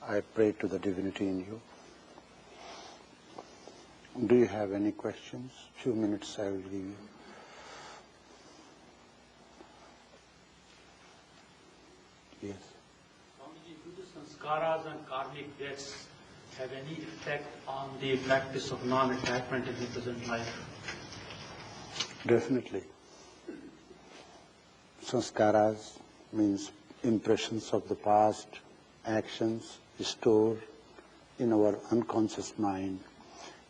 I pray to the divinity in you. Do you have any questions? Few minutes I will give you. Yes. Swamiji, do the sanskaras and karmic debts have any effect on the practice of non-attachment in the present life? Definitely. Sanskaras means impressions of the past, actions stored in our unconscious mind,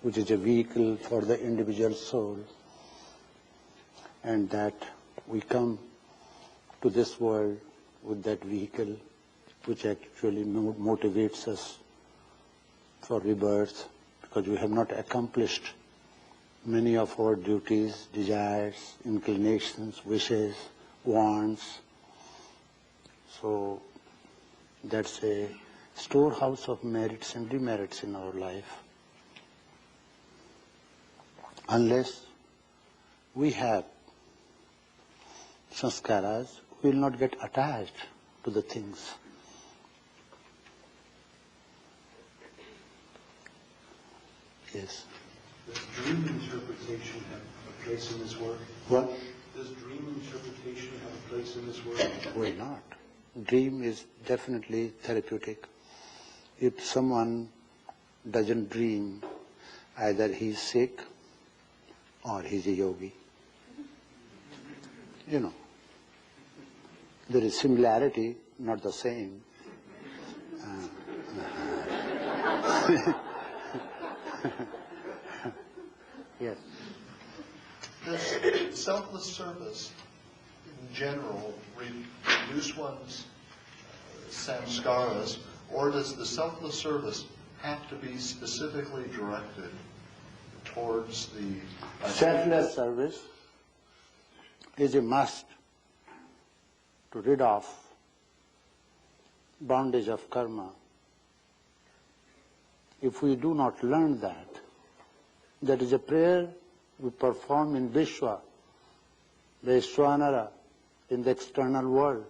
which is a vehicle for the individual soul, and that we come to this world with that vehicle which actually motivates us for rebirth, because we have not accomplished many of our duties, desires, inclinations, wishes, wants. So that's a storehouse of merits and demerits in our life. Unless we have sanskaras, we will not get attached to the things. Yes. Does dream interpretation have a place in this work? What? Does dream interpretation have a place in this work? Why not? Dream is definitely therapeutic. If someone doesn't dream, either he's sick or he's a yogi. You know, there is similarity, not the same. Yes. Does selfless service in general reduce one's samskaras, or does the selfless service have to be specifically directed towards the... Selfless service is a must to rid off bondage of karma. If we do not learn that, that is a prayer we perform in Vishwa, Vaishwanara, in the external world.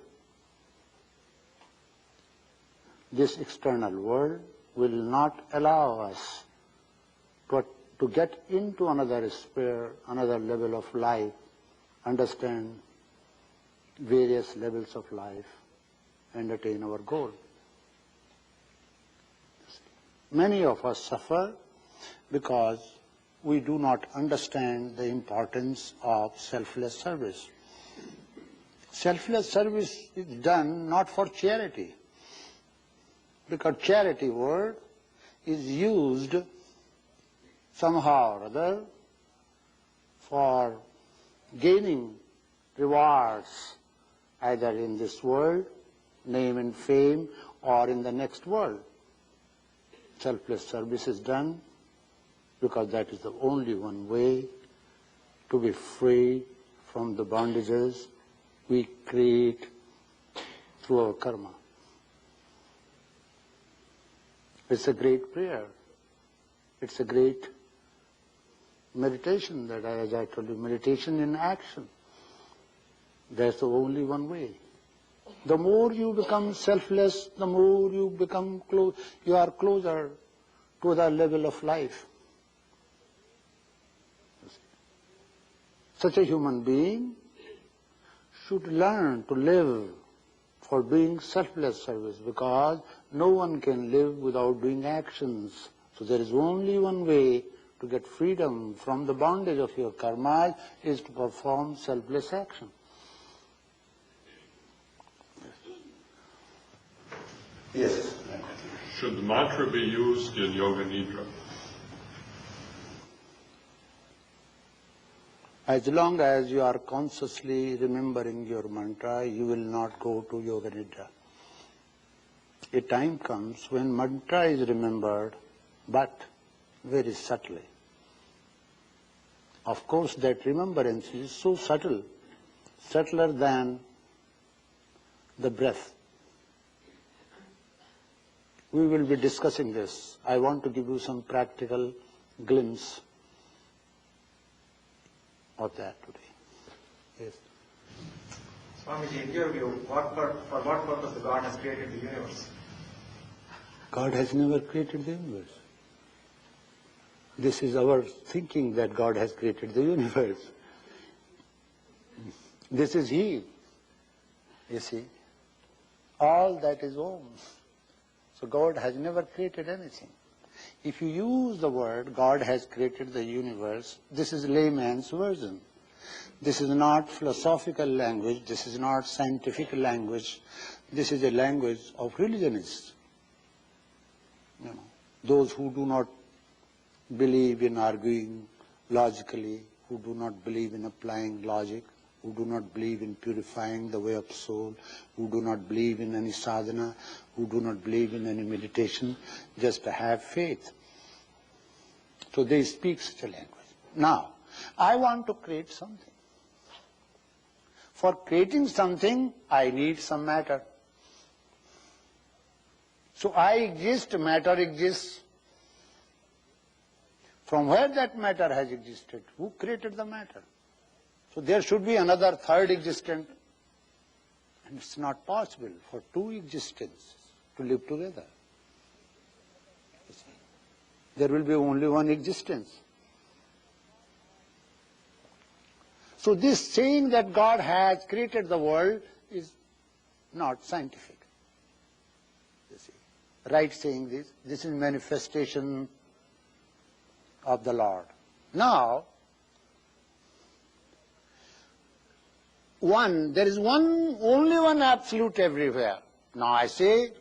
This external world will not allow us to get into another sphere, another level of life, understand various levels of life, and attain our goal. Many of us suffer because we do not understand the importance of selfless service. Selfless service is done not for charity, because charity word is used somehow or other for gaining rewards, either in this world, name and fame, or in the next world. Selfless service is done because that is the only one way to be free from the bondages we create through our karma. It's a great prayer. It's a great meditation, that as I told you, meditation in action. That's the only one way. The more you become selfless, the more you become you are closer to the level of life. Such a human being should learn to live for doing selfless service, because no one can live without doing actions. So there is only one way to get freedom from the bondage of your karma, is to perform selfless action. Yes. Should the mantra be used in Yoga Nidra? As long as you are consciously remembering your mantra, you will not go to Yoga Nidra. A time comes when mantra is remembered, but very subtly. Of course, that remembrance is so subtle, subtler than the breath. We will be discussing this. I want to give you some practical glimpse of that today. Yes. Swamiji, in your view, for what purpose the God has created the universe? God has never created the universe. This is our thinking that God has created the universe. This is He. You see, all that is Om. So God has never created anything. If you use the word God has created the universe, this is layman's version. This is not philosophical language, this is not scientific language, this is a language of religionists. You know, those who do not believe in arguing logically, who do not believe in applying logic, who do not believe in purifying the way of soul, who do not believe in any sadhana, who do not believe in any meditation, just to have faith. So they speak such a language. Now, I want to create something. For creating something, I need some matter. So I exist, matter exists. From where that matter has existed? Who created the matter? So there should be another third existence. And it's not possible for two existences to live together. You see, there will be only one existence. So this saying that God has created the world is not scientific. You see, right saying this is manifestation of the Lord. Now, there is only one absolute everywhere. Now I say,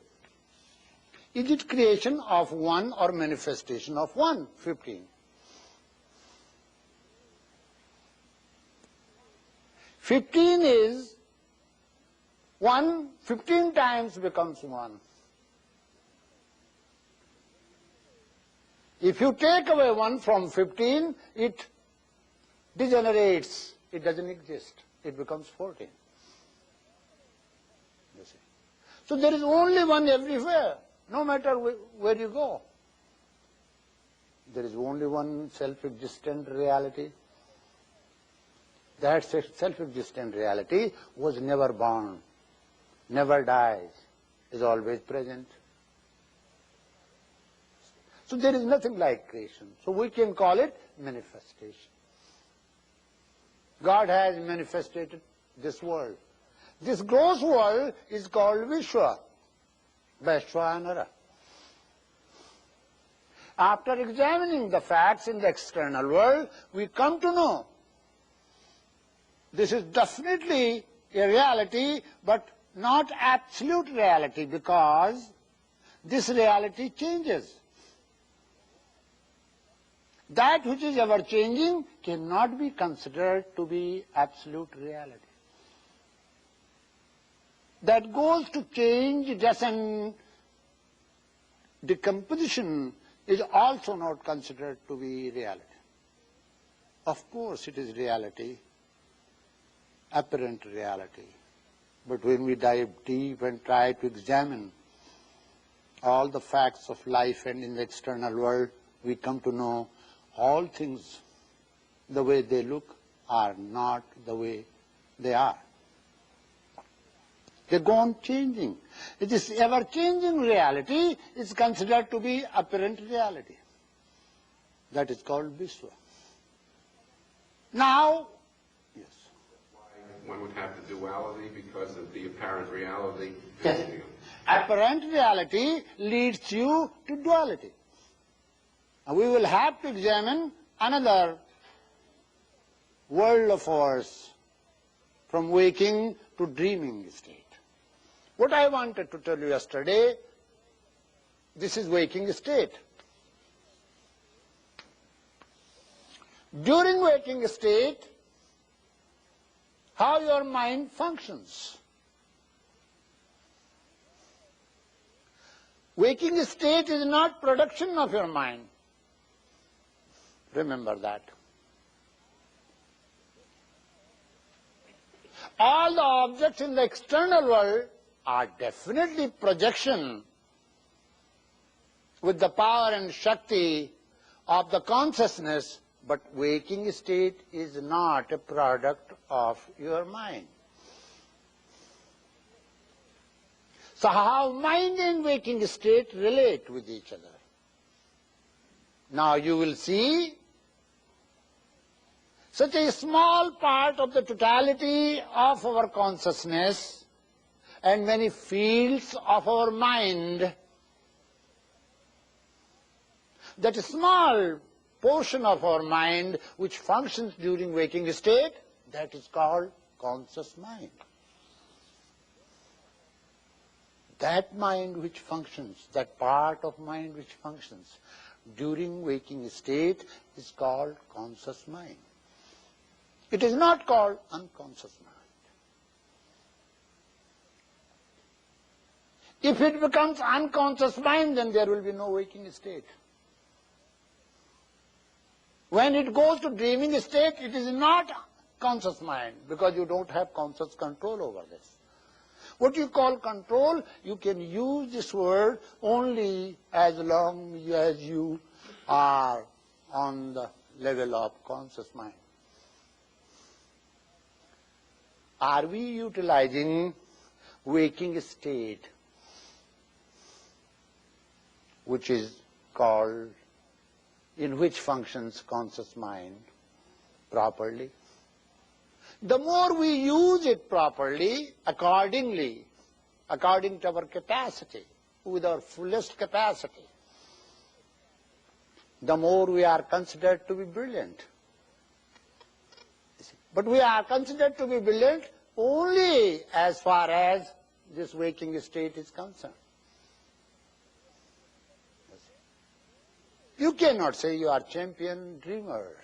is it creation of one or manifestation of one? 15. 15 is 1, 15 times becomes 1. If you take away 1 from 15, it degenerates. It doesn't exist. It becomes 14. You see. So there is only one everywhere, no matter where you go. There is only one self-existent reality. That self-existent reality was never born, never dies, is always present. So there is nothing like creation. So we can call it manifestation. God has manifested this world. This gross world is called Vishwa, Vaishwanara. After examining the facts in the external world, we come to know this is definitely a reality, but not absolute reality, because this reality changes. That which is ever changing cannot be considered to be absolute reality. That goes to change, death and decomposition is also not considered to be reality. Of course it is reality, apparent reality. But when we dive deep and try to examine all the facts of life and in the external world, we come to know all things, the way they look, are not the way they are. They go on changing. It is ever-changing reality is considered to be apparent reality. That is called Vishwa. Now, yes. One would have the duality because of the apparent reality. Yes. Apparent reality leads you to duality. Now we will have to examine another world of ours from waking to dreaming state. What I wanted to tell you yesterday, this is waking state. During waking state, how your mind functions. Waking state is not production of your mind. Remember that. All the objects in the external world are definitely projection with the power and Shakti of the consciousness, but waking state is not a product of your mind. So how mind and waking state relate with each other? Now you will see such a small part of the totality of our consciousness and many fields of our mind, that small portion of our mind which functions during waking state, that is called conscious mind. That mind which functions, that part of mind which functions during waking state is called conscious mind. It is not called unconscious mind. If it becomes unconscious mind, then there will be no waking state. When it goes to dreaming state, it is not conscious mind, because you don't have conscious control over this. What you call control, you can use this word only as long as you are on the level of conscious mind. Are we utilizing waking state, which is called, in which functions conscious mind, properly? The more we use it properly, accordingly, according to our capacity, with our fullest capacity, the more we are considered to be brilliant. But we are considered to be brilliant only as far as this waking state is concerned. You cannot say you are champion dreamers.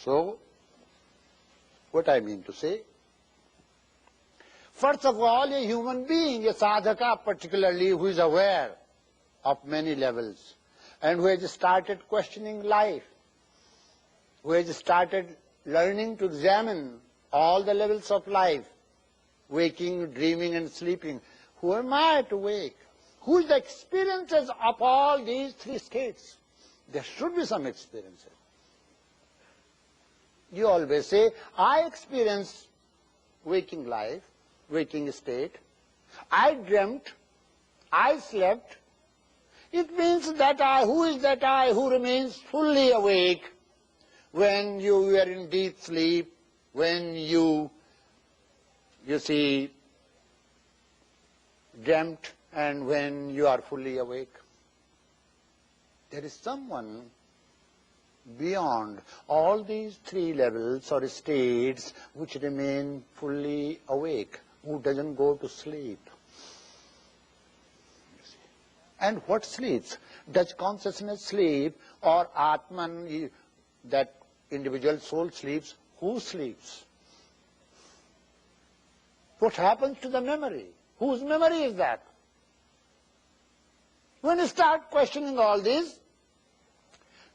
So, what I mean to say, first of all, a human being, a sadhaka particularly, who is aware of many levels and who has started questioning life, who has started learning to examine all the levels of life, waking, dreaming and sleeping. Who am I to wake? Who is the experiences of all these three states? There should be some experiences. You always say, I experience waking life, waking state. I dreamt, I slept. It means that I, who is that I who remains fully awake when you were in deep sleep, when you see, dreamt, and when you are fully awake? There is someone beyond all these three levels or states which remain fully awake, who doesn't go to sleep. And what sleeps? Does consciousness sleep, or Atman, that individual soul, sleeps? Who sleeps? What happens to the memory? Whose memory is that? When you start questioning all this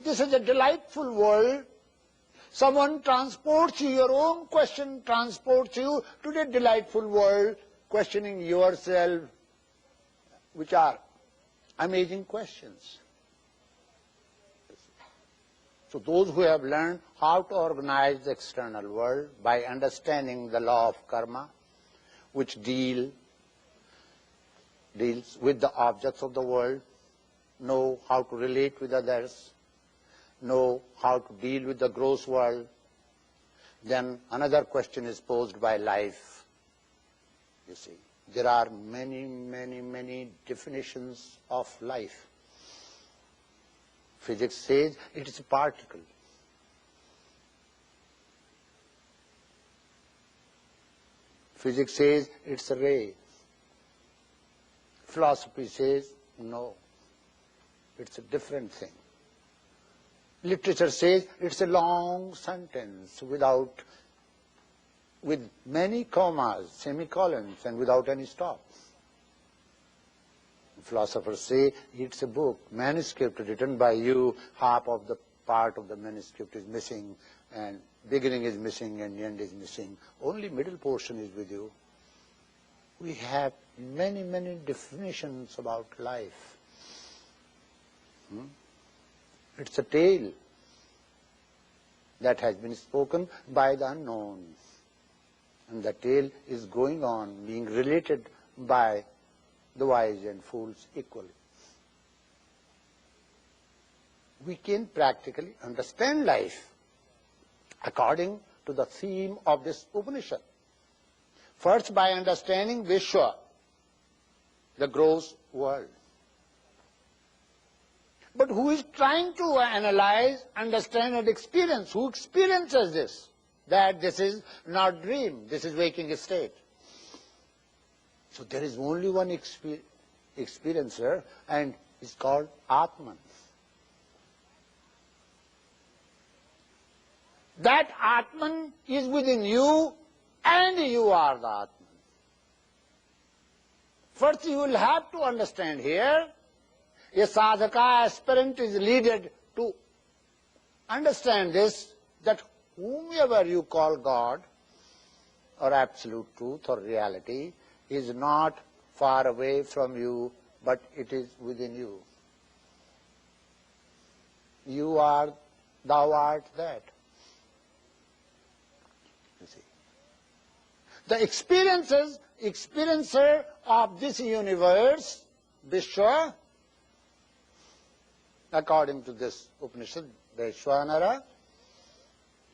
is a delightful world. Someone transports you, your own question transports you to the delightful world, questioning yourself, which are amazing questions. So those who have learned how to organize the external world by understanding the law of karma, which deals with the objects of the world, know how to relate with others, know how to deal with the gross world, then another question is posed by life. You see, there are many, many, many definitions of life. Physics says it is a particle. Physics says it's a ray. Philosophy says no, it's a different thing. Literature says it's a long sentence with many commas, semicolons, and without any stop. Philosophers say it's a book, manuscript written by you, half of the part of the manuscript is missing, and beginning is missing and end is missing. Only middle portion is with you. We have many, many definitions about life. It's a tale that has been spoken by the unknown. And the tale is going on, being related by the wise and fools equally. We can practically understand life according to the theme of this Upanishad. First, by understanding Vishwa, the gross world. But who is trying to analyze, understand and experience? Who experiences this? That this is not dream, this is waking state. So there is only one experiencer, and it's called Atman. That Atman is within you, and you are the Atman. First you will have to understand here, a sadhaka aspirant is needed to understand this, that whomever you call God, or absolute truth or reality, is not far away from you, but it is within you. You are, thou art that. You see. The experiencer of this universe, Vishwa, according to this Upanishad, Vishwanara,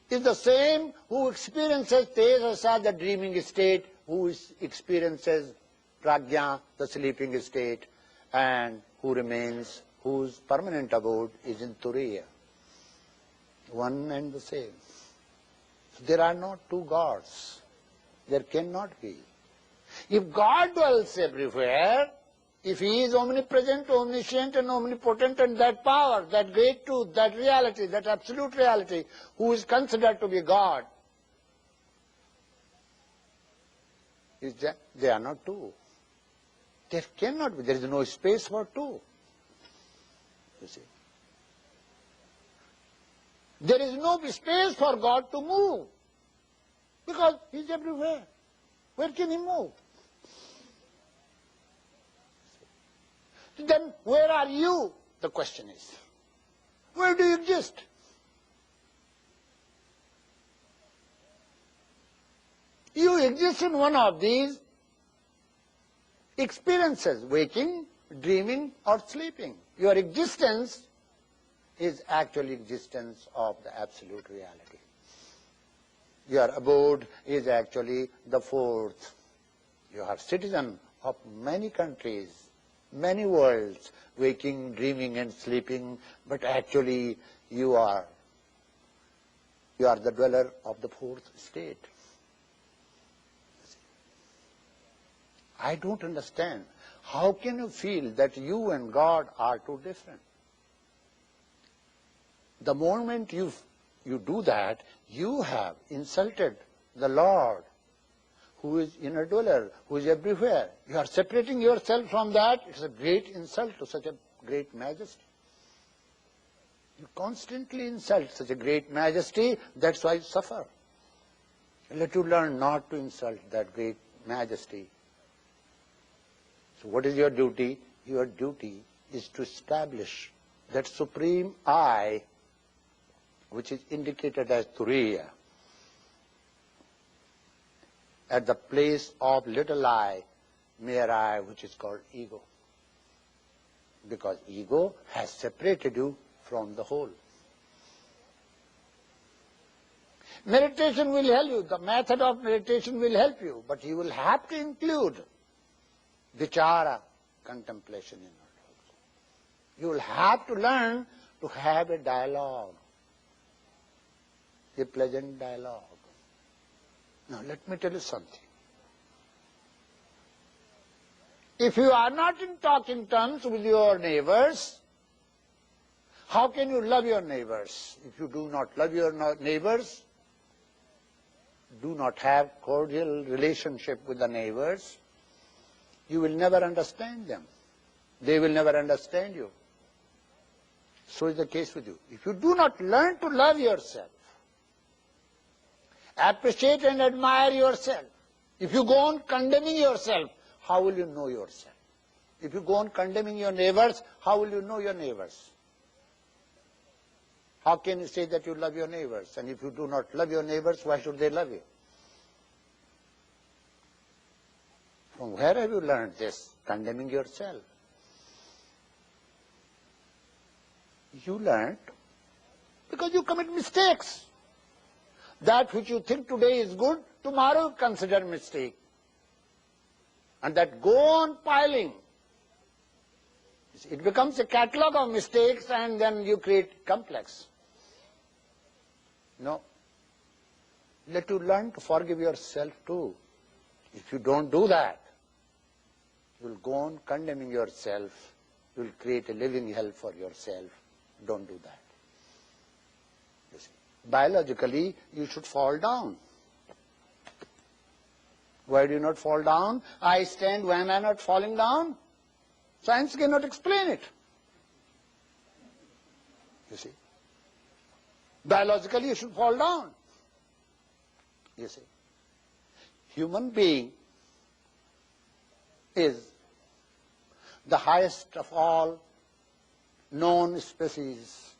is the same who experiences Tejasa, the dreaming state, who experiences Prajna, the sleeping state, and who remains, whose permanent abode is in Turiya. One and the same. So there are not two gods. There cannot be. If God dwells everywhere, if He is omnipresent, omniscient and omnipotent, and that power, that great truth, that reality, that absolute reality, who is considered to be God, is that they are not two. There cannot be. There is no space for two. You see. There is no space for God to move, because He is everywhere. Where can He move? Then where are you? The question is. Where do you exist? You exist in one of these experiences, waking, dreaming or sleeping. Your existence is actually existence of the absolute reality. Your abode is actually the fourth. You are citizen of many countries, many worlds, waking, dreaming and sleeping, but actually you are the dweller of the fourth state. I don't understand. How can you feel that you and God are two different? The moment you do that, you have insulted the Lord, who is inner dweller, who is everywhere. You are separating yourself from that. It's a great insult to such a great majesty. You constantly insult such a great majesty, that's why you suffer. Let you learn not to insult that great majesty. So what is your duty? Your duty is to establish that supreme I, which is indicated as Turiya, at the place of little I, mere I, which is called ego. Because ego has separated you from the whole. Meditation will help you. The method of meditation will help you, but you will have to include vichara, contemplation in it also. You will have to learn to have a dialogue, a pleasant dialogue. Now let me tell you something. If you are not in talking terms with your neighbors, how can you love your neighbors? If you do not love your neighbors, do not have cordial relationship with the neighbors, you will never understand them. They will never understand you. So is the case with you. If you do not learn to love yourself, appreciate and admire yourself, if you go on condemning yourself, how will you know yourself? If you go on condemning your neighbors, how will you know your neighbors? How can you say that you love your neighbors? And if you do not love your neighbors, why should they love you? From where have you learned this? Condemning yourself. You learned because you commit mistakes. That which you think today is good, tomorrow you consider mistake. And that go on piling. It becomes a catalog of mistakes and then you create complex. No. Let you learn to forgive yourself too. If you don't do that, you will go on condemning yourself. You will create a living hell for yourself. Don't do that. You see. Biologically, you should fall down. Why do you not fall down? I stand, why am I not falling down? Science cannot explain it. You see. Biologically, you should fall down. You see. Human being is the highest of all known species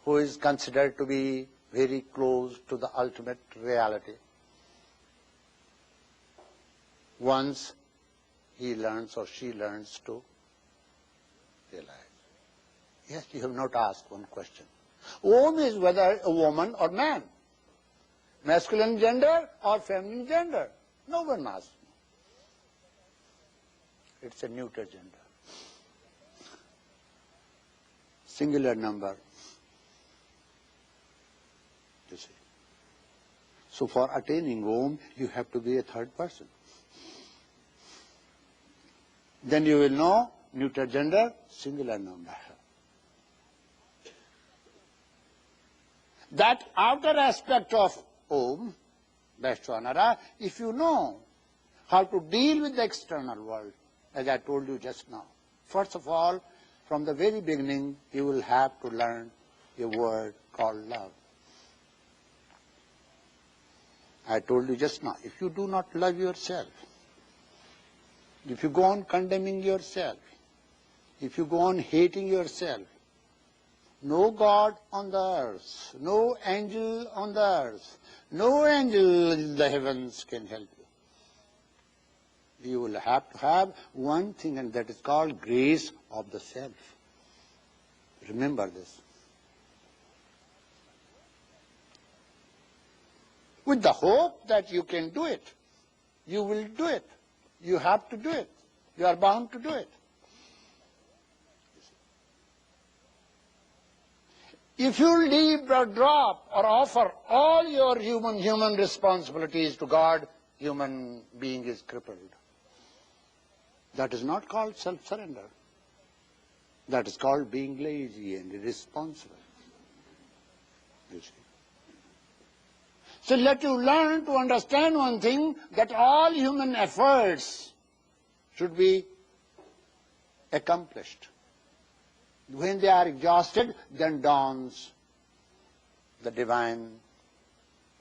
who is considered to be very close to the ultimate reality. Once he learns or she learns to realize. Yes, you have not asked one question. Om is whether a woman or man, masculine gender or feminine gender. No one asks. It's a neuter gender. Singular number. You see. So for attaining Om, you have to be a third person. Then you will know neuter gender, singular number. That outer aspect of Om, Vaishwanara, if you know how to deal with the external world, as I told you just now, first of all, from the very beginning, you will have to learn a word called love. I told you just now, if you do not love yourself, if you go on condemning yourself, if you go on hating yourself, no God on the earth, no angel on the earth, no angel in the heavens can help you. You will have to have one thing, and that is called grace of the self. Remember this. With the hope that you can do it, you will do it. You have to do it. You are bound to do it. If you leave or drop or offer all your human responsibilities to God, human being is crippled. That is not called self-surrender. That is called being lazy and irresponsible. You see. So let you learn to understand one thing, that all human efforts should be accomplished. When they are exhausted, then dawns the divine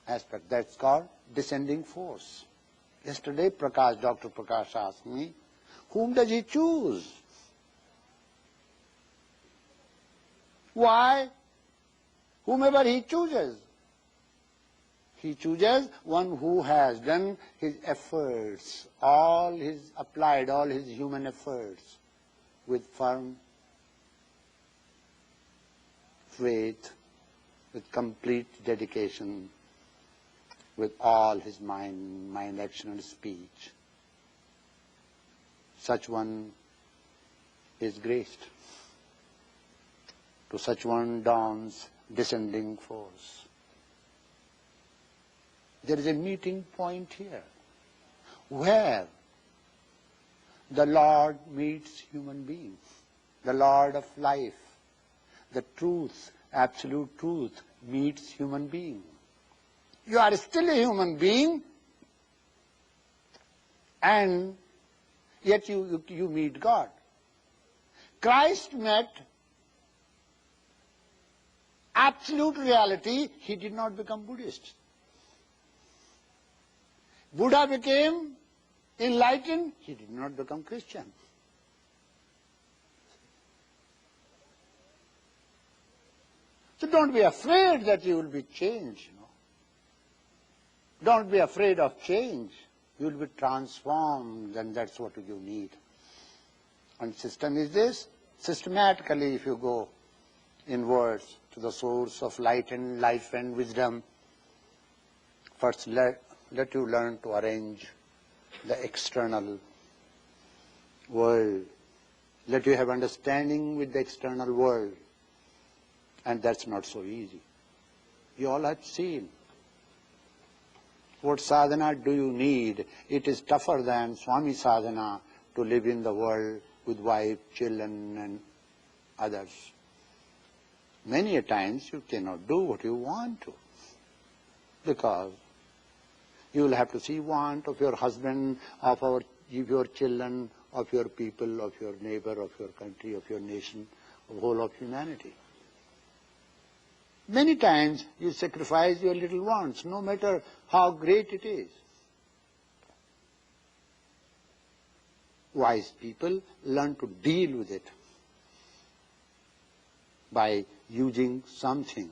aspect. That's called descending force. Yesterday, Dr. Prakash asked me, whom does he choose? Why? Whomever he chooses. He chooses one who has done his efforts, applied all his human efforts with firm faith, with complete dedication, with all his mind, action and speech. Such one is graced. To such one dawns descending force. There is a meeting point here, where the Lord meets human beings, the Lord of life, the truth, absolute truth, meets human being. You are still a human being, and yet you meet God. Christ met absolute reality. He did not become Buddhist. Buddha became enlightened. He did not become Christian. So don't be afraid that you will be changed. Don't be afraid of change. You will be transformed, and that's what you need. And system is this. Systematically, if you go inwards to the source of light and life and wisdom, first let you learn to arrange the external world. Let you have understanding with the external world. And that's not so easy. You all have seen. What sadhana do you need? It is tougher than Swami sadhana to live in the world with wife, children and others. Many a times you cannot do what you want to, because you will have to see want of your husband, of your children, of your people, of your neighbor, of your country, of your nation, of the whole of humanity. Many times you sacrifice your little wants, no matter how great it is. Wise people learn to deal with it by using something.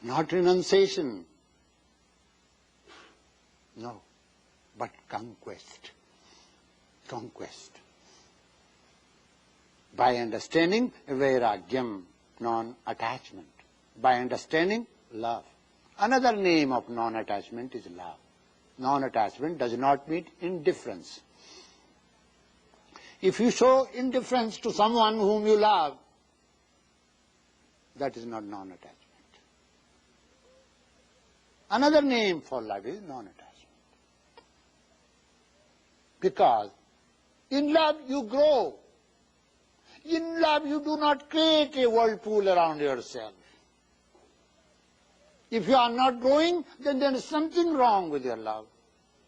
Not renunciation, no, but conquest. Conquest. By understanding vairagyam, non-attachment. By understanding love. Another name of non-attachment is love. Non-attachment does not mean indifference. If you show indifference to someone whom you love, that is not non-attachment. Another name for love is non-attachment. Because in love you grow. In love you do not create a whirlpool around yourself. If you are not growing, then there is something wrong with your love.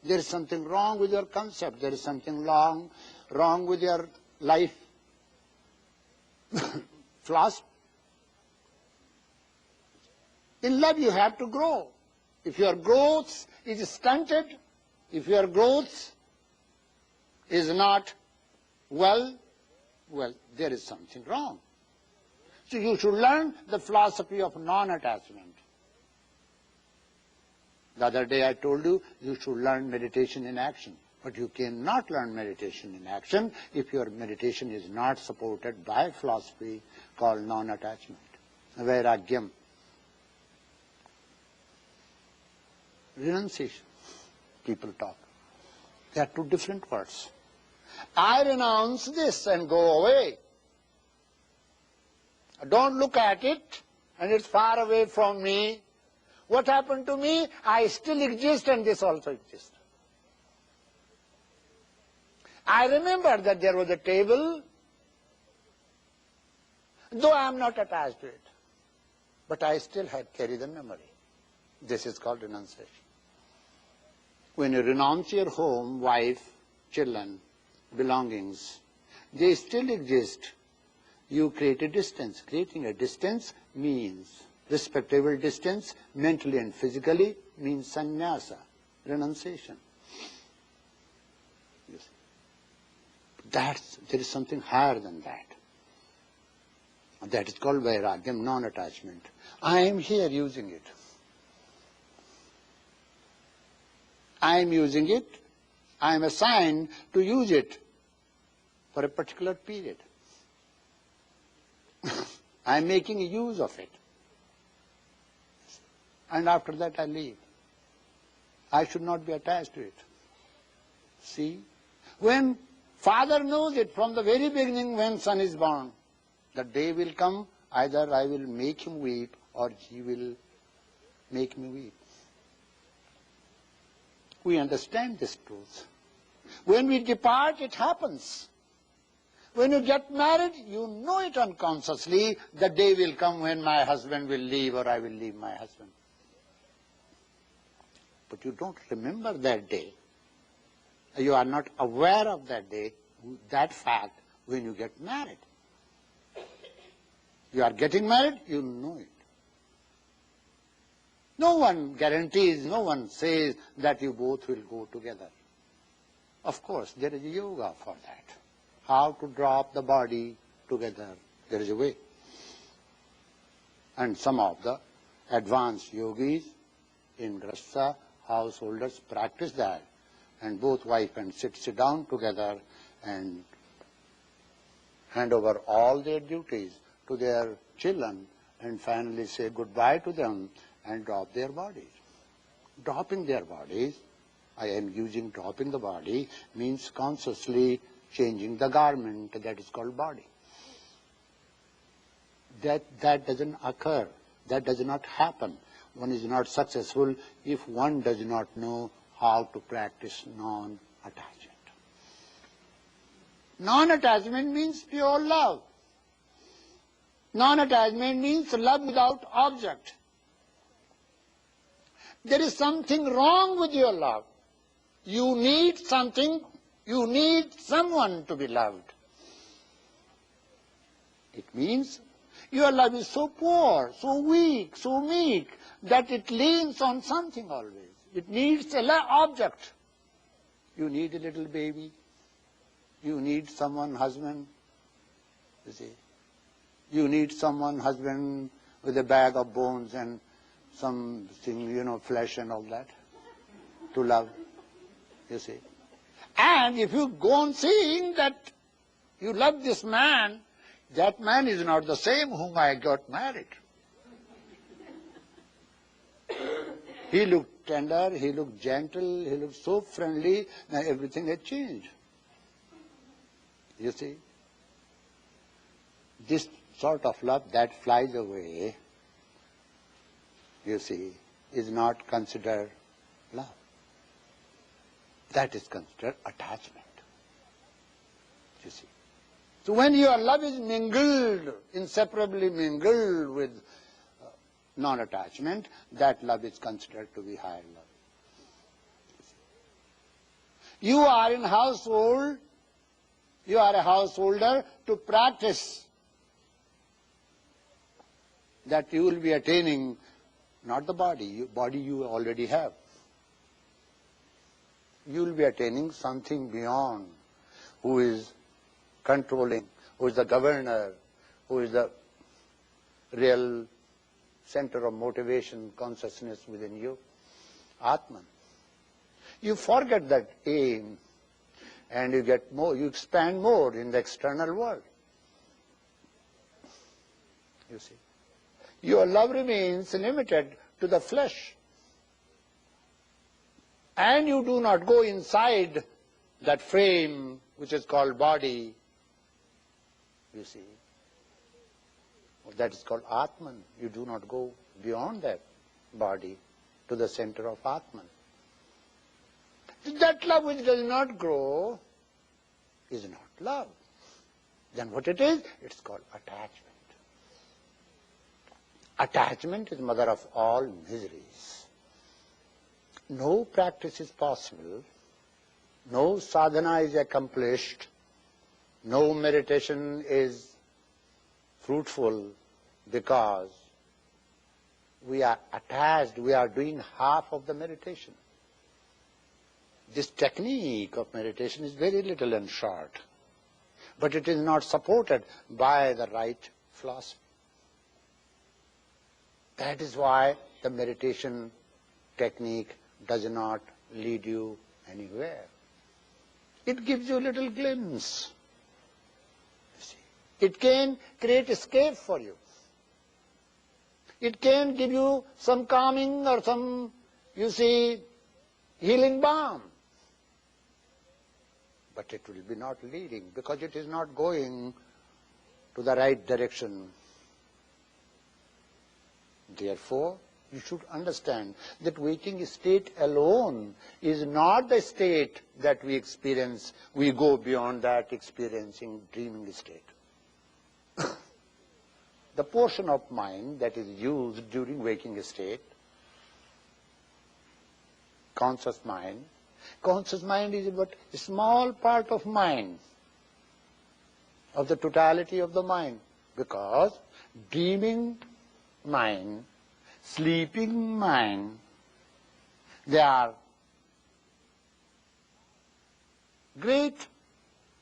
There is something wrong with your concept. There is something wrong with your life philosophy. In love you have to grow. If your growth is stunted, if your growth is not well, there is something wrong. So you should learn the philosophy of non-attachment. The other day I told you, you should learn meditation in action. But you cannot learn meditation in action if your meditation is not supported by philosophy called non-attachment. Vairagyam. Renunciation. People talk. They are two different words. I renounce this and go away. Don't look at it, and it's far away from me. What happened to me? I still exist, and this also exists. I remember that there was a table, though I am not attached to it, but I still carry the memory. This is called renunciation. When you renounce your home, wife, children, belongings, they still exist. You create a distance. Creating a distance means respectable distance, mentally and physically, means sannyasa, renunciation. You see. There is something higher than that. That is called vairagyam, non-attachment. I am here using it. I am using it. I am assigned to use it for a particular period. I am making use of it. And after that I leave. I should not be attached to it. See? When father knows it from the very beginning when son is born, the day will come, either I will make him weep or he will make me weep. We understand this truth. When we depart, it happens. When you get married, you know it unconsciously, the day will come when my husband will leave or I will leave my husband. But you don't remember that day. You are not aware of that day, that fact, when you get married. You are getting married, you know it. No one guarantees, no one says that you both will go together. Of course, there is yoga for that. How to drop the body together, there is a way. And some of the advanced yogis in Russia householders practice that, and both wife and sit down together and hand over all their duties to their children and finally say goodbye to them and drop their bodies. Dropping their bodies, I am using dropping the body, means consciously changing the garment that is called body. That doesn't occur. That does not happen. One is not successful if one does not know how to practice non-attachment. Non-attachment means pure love. Non-attachment means love without object. There is something wrong with your love. You need something, you need someone to be loved. It means your love is so poor, so weak, so meek, that it leans on something always. It needs an object. You need a little baby. You need someone, husband, you see. You need someone, husband, with a bag of bones and something, flesh and all that, to love, you see. And if you go on seeing that you love this man, that man is not the same whom I got married. He looked tender, he looked gentle, he looked so friendly, now everything had changed. You see? This sort of love that flies away, you see, is not considered love. That is considered attachment. You see. So when your love is mingled, inseparably mingled with non-attachment, that love is considered to be higher love. You are in household, you are a householder to practice that you will be attaining not the body, body you already have. You will be attaining something beyond, who is controlling, who is the governor, who is the real center of motivation, consciousness within you, Atman. You forget that aim and you get more, you expand more in the external world. You see. Your love remains limited to the flesh. And you do not go inside that frame which is called body, you see. That is called Atman. You do not go beyond that body to the center of Atman. That love which does not grow is not love. Then what it is? It's called attachment. Attachment is mother of all miseries. No practice is possible, no sadhana is accomplished, no meditation is fruitful because we are attached, we are doing half of the meditation. This technique of meditation is very little and short, but it is not supported by the right philosophy. That is why the meditation technique does not lead you anywhere. It gives you a little glimpse. You see. It can create escape for you. It can give you some calming or some, healing balm. But it will be not leading because it is not going to the right direction. Therefore, you should understand that waking state alone is not the state that we experience. We go beyond that experiencing dreaming state. The portion of mind that is used during waking state, conscious mind is but a small part of mind, of the totality of the mind, because dreaming mind, sleeping mind, they are great,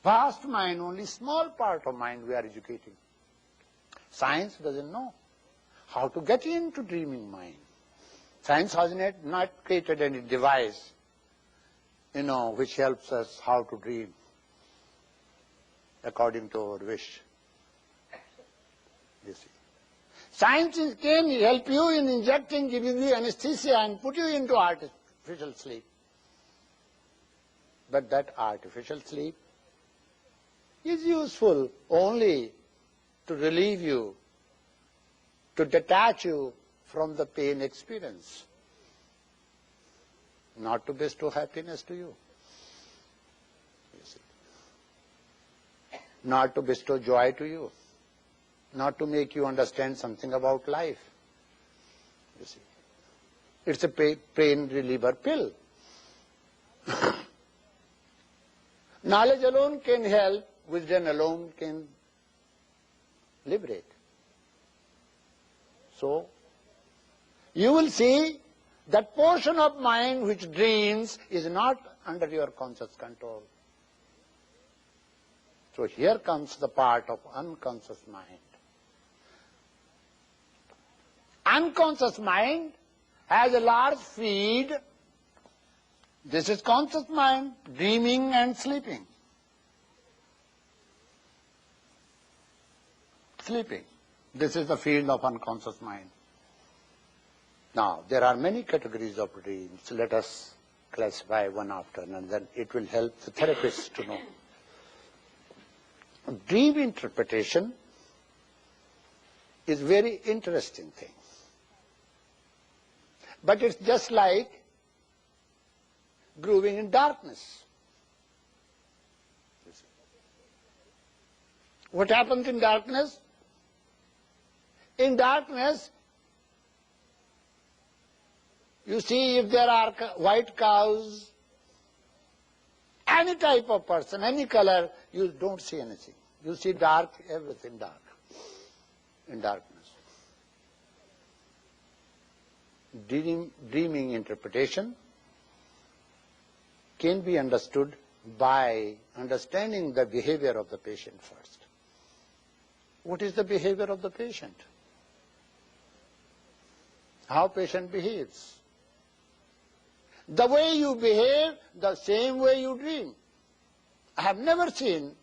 vast mind, only small part of mind we are educating. Science doesn't know how to get into dreaming mind. Science has not created any device, which helps us how to dream according to our wish. You see. Science can help you in injecting, giving you anesthesia and put you into artificial sleep. But that artificial sleep is useful only to relieve you, to detach you from the pain experience, not to bestow happiness to you. You see. Not to bestow joy to you, not to make you understand something about life. You see. It's a pain reliever pill. Knowledge alone can help, wisdom alone can liberate. So, you will see that portion of mind which dreams is not under your conscious control. So here comes the part of unconscious mind. Unconscious mind has a large feed. This is conscious mind, dreaming and sleeping. Sleeping. This is the field of unconscious mind. Now, there are many categories of dreams. Let us classify one after another, and then it will help the therapist to know. Dream interpretation is very interesting thing. But it's just like grooving in darkness. What happens in darkness? In darkness, you see if there are white cows, any type of person, any color, you don't see anything. You see dark, everything dark, in darkness. Dreaming interpretation can be understood by understanding the behavior of the patient first. What is the behavior of the patient? How patient behaves. The way you behave, the same way you dream. I have never seen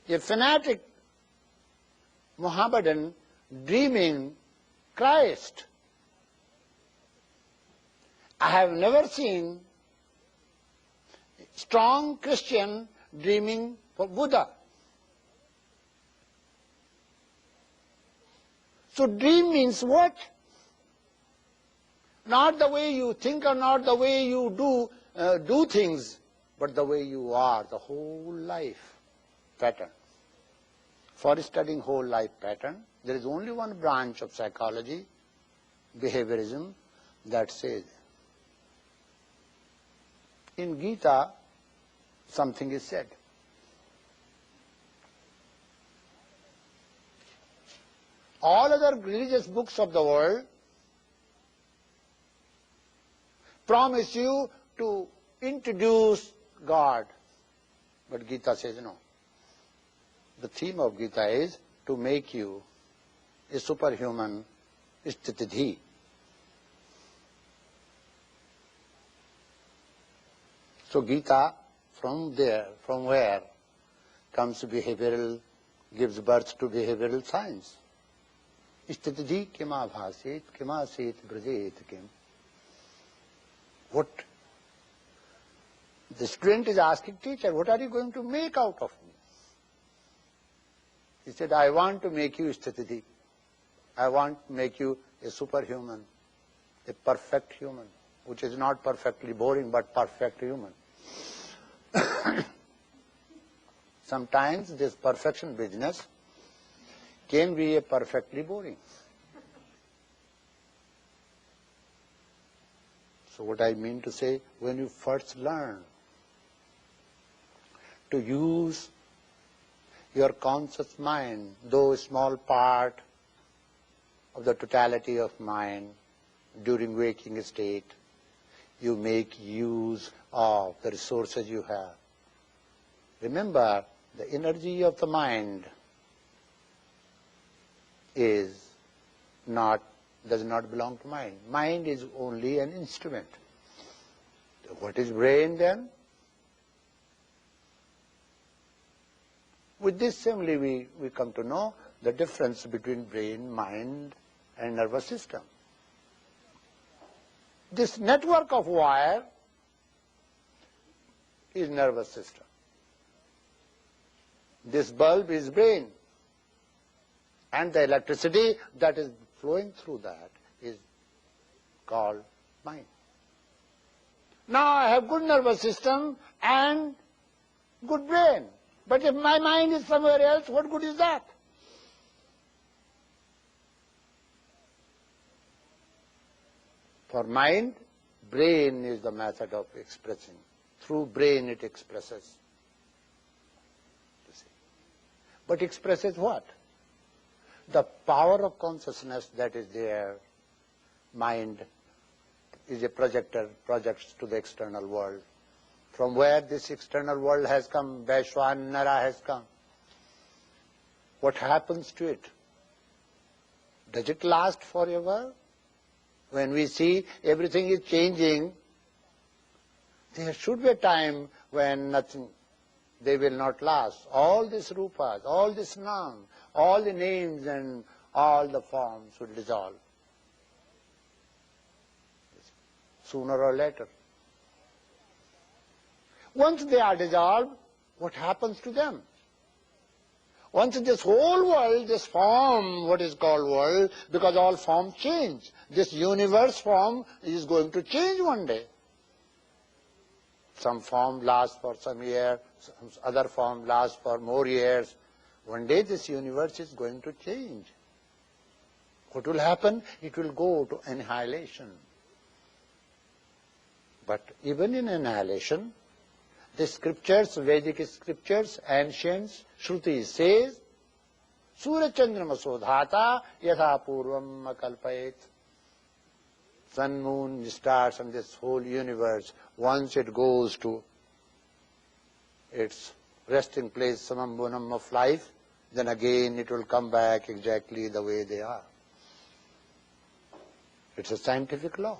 a fanatic Mohammedan dreaming Christ. I have never seen strong Christian dreaming for Buddha. So dream means what? Not the way you think or not the way you do things, but the way you are, the whole life pattern. For studying whole life pattern, there is only one branch of psychology, behaviorism, that says, in Gita, something is said. All other religious books of the world promise you to introduce God. But Gita says no. The theme of Gita is to make you a superhuman stitidhi. So Gita, from where comes behavioral, gives birth to behavioral science. Stitidhi kima bhasit, kima sit brajet kim. What? The student is asking teacher, what are you going to make out of me? He said, I want to make you stitidhi. I want to make you a superhuman, a perfect human, which is not perfectly boring, but perfect human. Sometimes this perfection business can be a perfectly boring. So what I mean to say, when you first learn to use your conscious mind, though a small part of the totality of mind during waking state, you make use of the resources you have. Remember, the energy of the mind is does not belong to mind. Mind is only an instrument. What is brain then? With this simply we come to know the difference between brain, mind and nervous system. This network of wire is nervous system. This bulb is brain. And the electricity that is flowing through that is called mind. Now I have good nervous system and good brain. But if my mind is somewhere else, what good is that? For mind, brain is the method of expressing. Through brain it expresses. But expresses what? The power of consciousness that is there. Mind is a projector, projects to the external world. From where this external world has come, Vaishwanara has come. What happens to it? Does it last forever? When we see everything is changing, there should be a time when nothing, they will not last. All these rupas, all this nam, all the names and all the forms will dissolve. Sooner or later. Once they are dissolved, what happens to them? Once this whole world, this form, what is called world, because all forms change. This universe form is going to change one day. Some form lasts for some years, some other form lasts for more years. One day this universe is going to change. What will happen? It will go to annihilation. But even in annihilation, the scriptures, Vedic scriptures, ancients, Shruti says, Surya Chandrama Sodhata Yatha Purvam Akalpayet. Sun, moon, stars, and this whole universe, once it goes to its resting place, samambunam of life, then again it will come back exactly the way they are. It's a scientific law.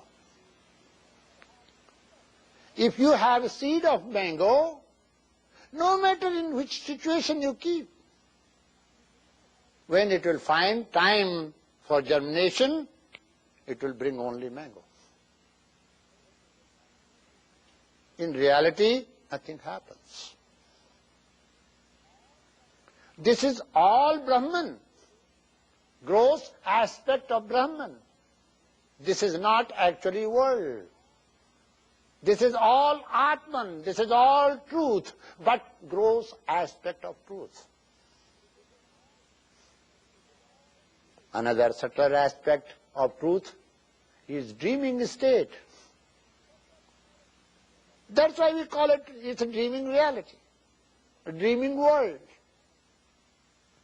If you have a seed of mango, no matter in which situation you keep, when it will find time for germination, it will bring only mango. In reality, nothing happens. This is all Brahman, gross aspect of Brahman. This is not actually world. This is all Atman, this is all truth, but gross aspect of truth. Another subtler aspect of truth is dreaming state. That's why we call it's a dreaming reality, a dreaming world.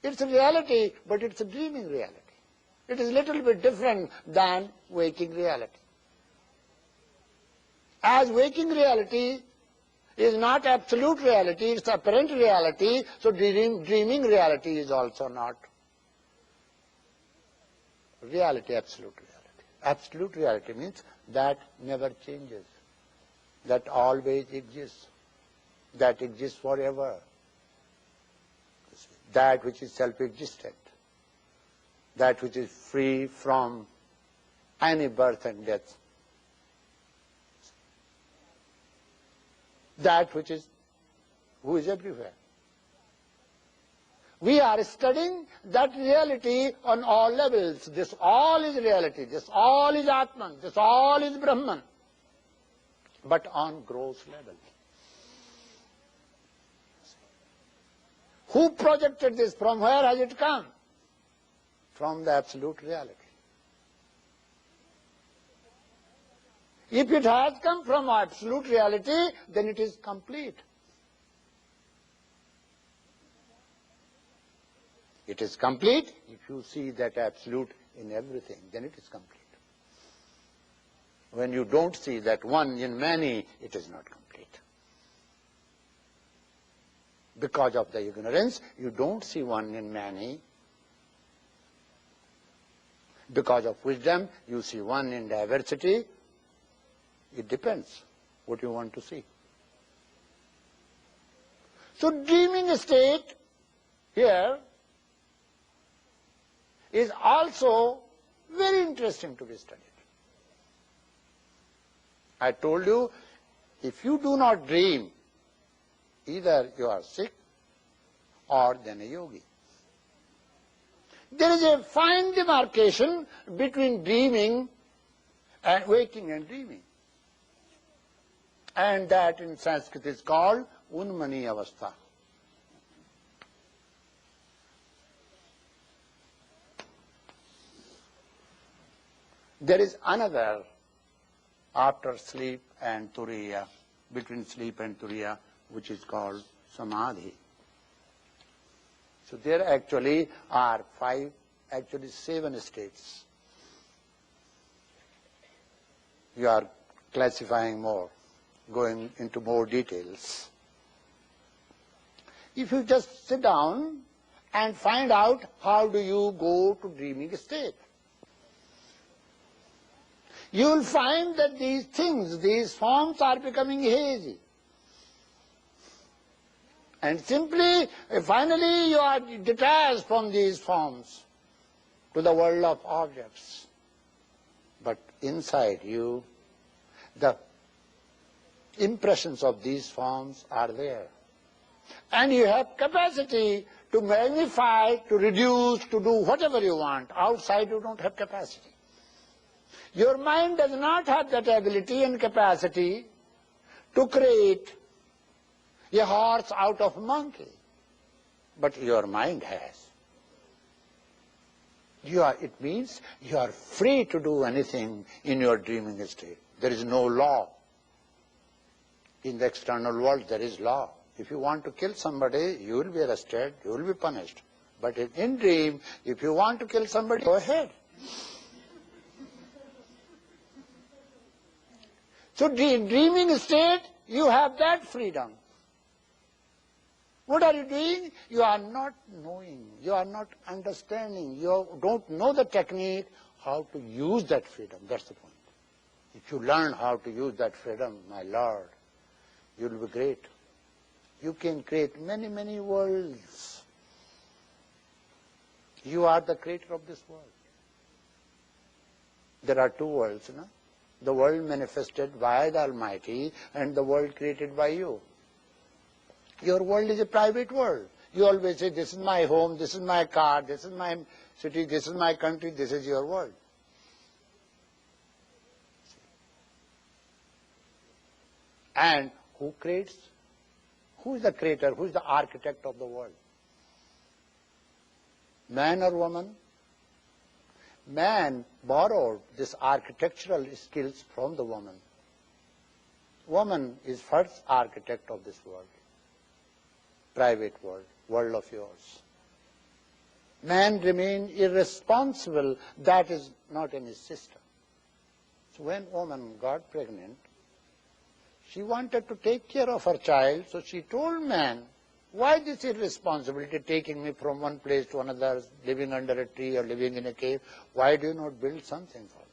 It's a reality, but it's a dreaming reality. It is a little bit different than waking reality. As waking reality is not absolute reality, it's apparent reality, so dreaming reality is also not reality, absolute reality. Absolute reality means that never changes, that always exists, that exists forever, that which is self-existent, that which is free from any birth and death, that which is, who is everywhere. We are studying that reality on all levels. This all is reality, this all is Atman, this all is Brahman, but on gross level. Who projected this? From where has it come? From the absolute reality. If it has come from absolute reality, then it is complete. It is complete if you see that absolute in everything, then it is complete. When you don't see that one in many, it is not complete. Because of the ignorance, you don't see one in many. Because of wisdom, you see one in diversity. It depends what you want to see. So dreaming state here is also very interesting to be studied. I told you, if you do not dream, either you are sick or then a yogi. There is a fine demarcation between dreaming and waking and dreaming. And that in Sanskrit is called Unmani Avastha. There is another after sleep and turiya, between sleep and turiya, which is called Samadhi. So there actually are seven states. You are classifying more, going into more details. If you just sit down and find out how do you go to dreaming state, you will find that these things, these forms are becoming hazy. And simply, finally you are detached from these forms to the world of objects. But inside you, the impressions of these forms are there. And you have capacity to magnify, to reduce, to do whatever you want. Outside you don't have capacity. Your mind does not have that ability and capacity to create a horse out of a monkey. But your mind has. It means you are free to do anything in your dreaming state. There is no law. In the external world there is law. If you want to kill somebody, you will be arrested, you will be punished. But in dream, if you want to kill somebody, go ahead. So dreaming state, you have that freedom. What are you doing? You are not knowing, you are not understanding, you don't know the technique, how to use that freedom. That's the point. If you learn how to use that freedom, my Lord, you will be great. You can create many, many worlds. You are the creator of this world. There are two worlds, no? The world manifested by the Almighty and the world created by you. Your world is a private world. You always say, this is my home, this is my car, this is my city, this is my country, this is your world. And who creates? Who is the creator? Who is the architect of the world? Man or woman? Man borrowed this architectural skills from the woman. Woman is first architect of this world. Private world, world of yours. Man remained irresponsible, that is not in his system. So when woman got pregnant, she wanted to take care of her child, so she told man, why this irresponsibility taking me from one place to another, living under a tree or living in a cave? Why do you not build something for me?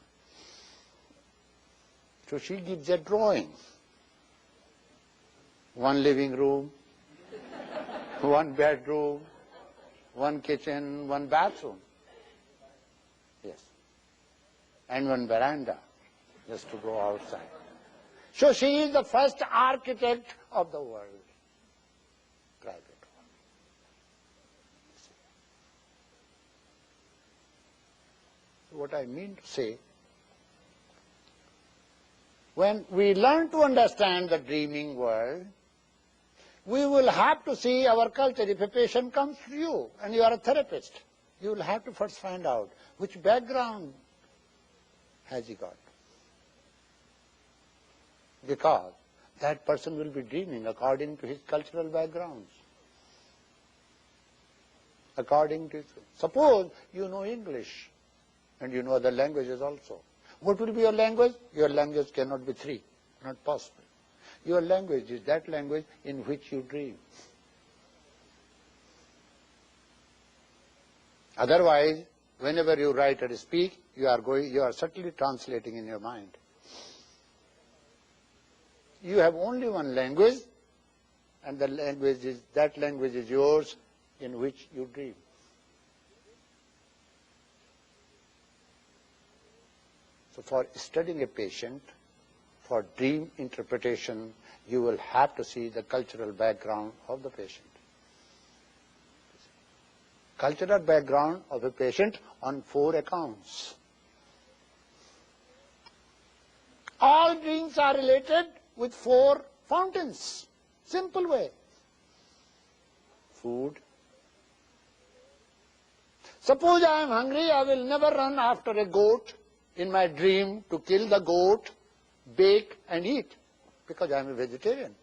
So she gives a drawing. One living room, one bedroom, one kitchen, one bathroom. Yes. And one veranda, just to go outside. So she is the first architect of the world. Private world. What I mean to say, when we learn to understand the dreaming world, we will have to see our culture. If a patient comes to you and you are a therapist, you will have to first find out which background has he got. Because that person will be dreaming according to his cultural backgrounds. According to his, suppose you know English and you know other languages also. What will be your language? Your language cannot be three, not possible. Your language is that language in which you dream. Otherwise, whenever you write or speak, you are certainly translating in your mind. You have only one language, and that language is yours, in which you dream. So for studying a patient, for dream interpretation, you will have to see the cultural background of the patient. Cultural background of a patient on 4 accounts. All dreams are related with 4 fountains. Simple way. Food. Suppose I am hungry, I will never run after a goat in my dream to kill the goat, bake and eat, because I am a vegetarian.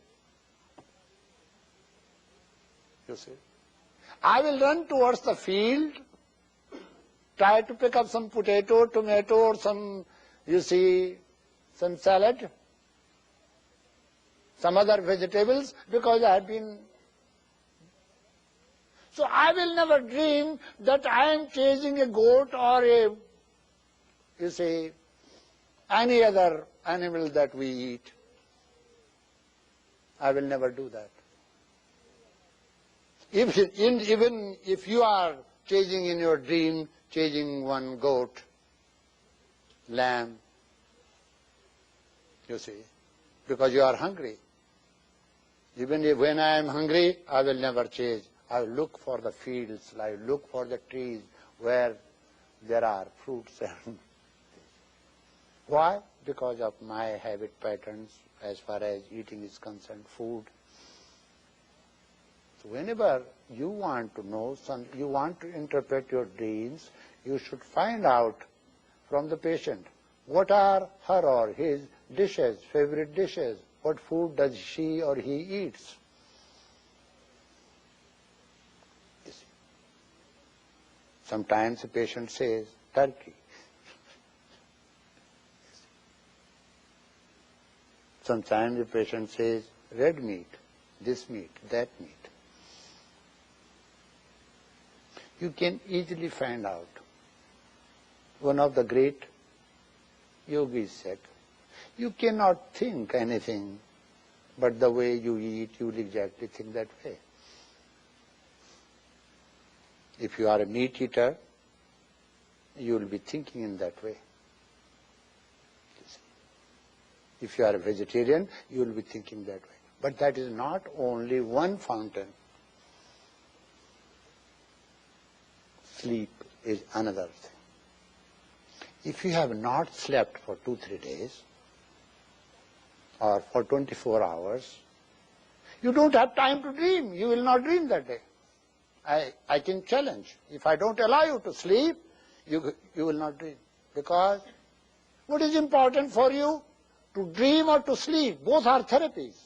You see. I will run towards the field, try to pick up some potato, tomato, or some salad, some other vegetables, because I have been. So I will never dream that I am chasing a goat or any other animal that we eat. I will never do that. Even if you are chasing in your dream, chasing one goat, lamb, you see, because you are hungry. Even when I am hungry, I will never chase. I will look for the fields, I will look for the trees where there are fruits. Why? Because of my habit patterns as far as eating is concerned, food. So whenever you want to know, you want to interpret your dreams, you should find out from the patient what are her or his dishes, favorite dishes, what food does she or he eats. Sometimes a patient says, turkey. Sometimes the patient says, red meat, this meat, that meat. You can easily find out. One of the great yogis said, you cannot think anything, but the way you eat, you will exactly think that way. If you are a meat eater, you will be thinking in that way. If you are a vegetarian, you will be thinking that way. But that is not only one fountain. Sleep is another thing. If you have not slept for 2-3 days, or for 24 hours, you don't have time to dream. You will not dream that day. I can challenge. If I don't allow you to sleep, you will not dream. Because what is important for you? To dream or to sleep. Both are therapies.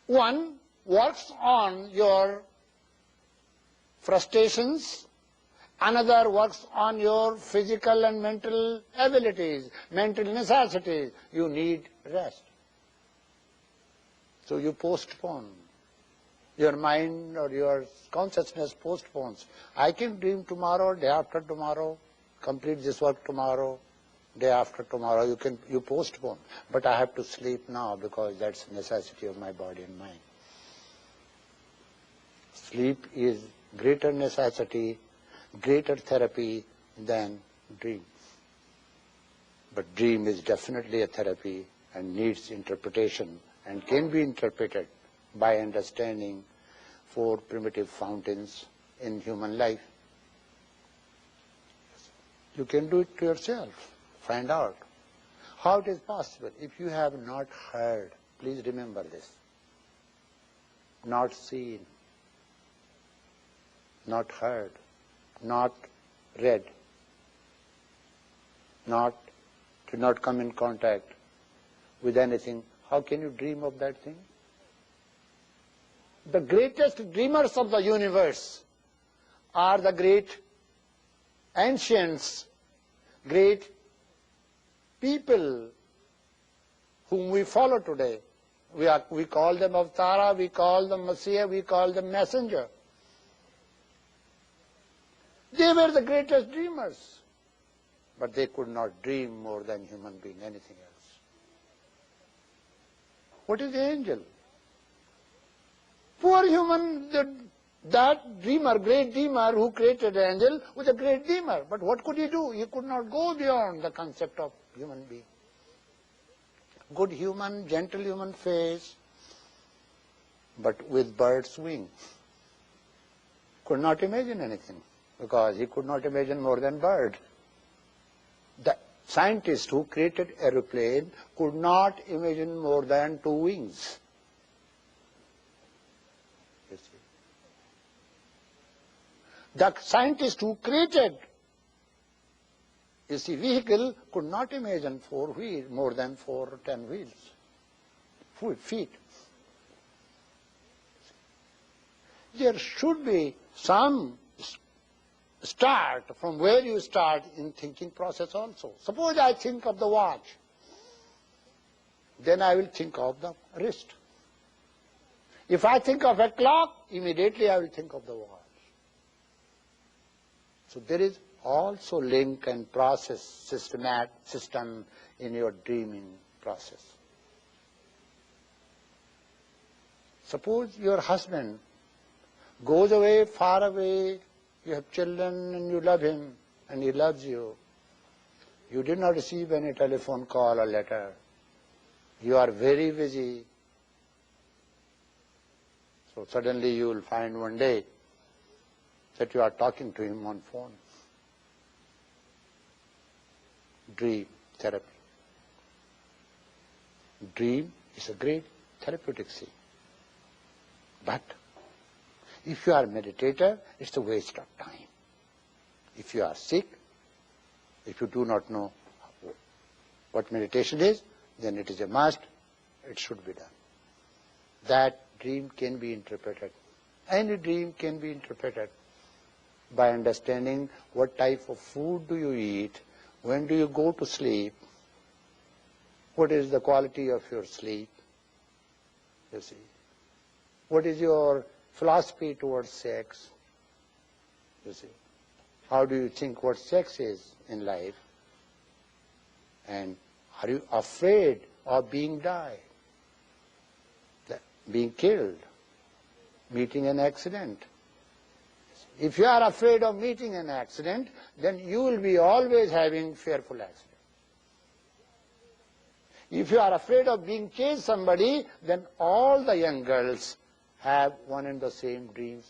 One works on your frustrations, another works on your physical and mental abilities, mental necessities. You need rest. So you postpone. Your mind or your consciousness postpones. I can dream tomorrow, day after tomorrow, complete this work tomorrow, day after tomorrow. You postpone. But I have to sleep now because that's a necessity of my body and mind. Sleep is greater necessity, greater therapy than dream. But dream is definitely a therapy and needs interpretation and can be interpreted by understanding 4 primitive fountains in human life. You can do it to yourself. Find out how it is possible. If you have not heard, please remember this. Not seen, not heard, not read, did not come in contact with anything, how can you dream of that thing? The greatest dreamers of the universe are the great ancients, great people whom we follow today. We call them Avatara, we call them Messiah, we call them Messenger. They were the greatest dreamers, but they could not dream more than human being, anything else. What is the angel? Poor human, that dreamer, great dreamer who created the angel was a great dreamer. But what could he do? He could not go beyond the concept of human being. Good human, gentle human face, but with bird's wing. Could not imagine anything, because he could not imagine more than bird. The scientist who created aeroplane could not imagine more than 2 wings. You see. The scientist who created vehicle could not imagine 4 wheels, more than 4 or 10 wheels, feet. There should be some start from where you start in thinking process also. Suppose I think of the watch, then I will think of the wrist. If I think of a clock, immediately I will think of the watch. So there is also link and process, system in your dreaming process. Suppose your husband goes away, far away, you have children and you love him and he loves you. You did not receive any telephone call or letter. You are very busy. So suddenly you will find one day that you are talking to him on phone. Dream therapy. Dream is a great therapeutic thing. But if you are a meditator, it's a waste of time. If you are sick, if you do not know what meditation is, then it is a must, it should be done. That dream can be interpreted. Any dream can be interpreted by understanding what type of food do you eat, when do you go to sleep, what is the quality of your sleep, you see. What is your philosophy towards sex, you see. How do you think what sex is in life? And are you afraid of being died, being killed, meeting an accident? If you are afraid of meeting an accident, then you will be always having fearful accidents. If you are afraid of being chased somebody, then all the young girls have one and the same dreams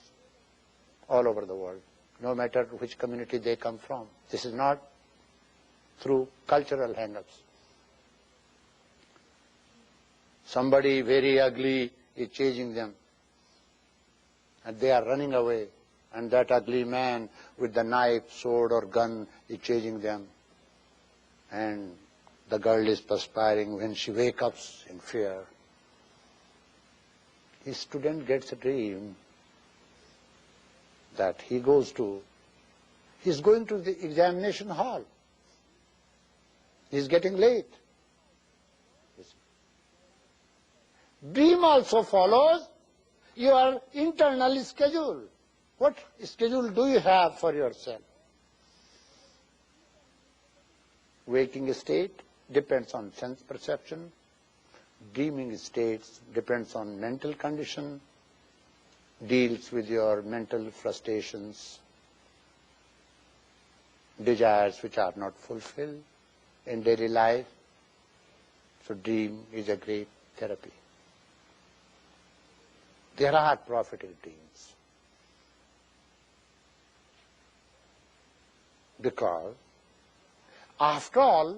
all over the world, no matter which community they come from. This is not through cultural hang-ups. Somebody very ugly is chasing them, and they are running away, and that ugly man with the knife, sword or gun is chasing them, and the girl is perspiring when she wakes up in fear. His student gets a dream that he is going to the examination hall. He is getting late. Dream also follows your internal schedule. What schedule do you have for yourself? Waking state depends on sense perception. Dreaming states depends on mental condition, deals with your mental frustrations, desires which are not fulfilled in daily life. So dream is a great therapy. There are prophetic dreams, because after all,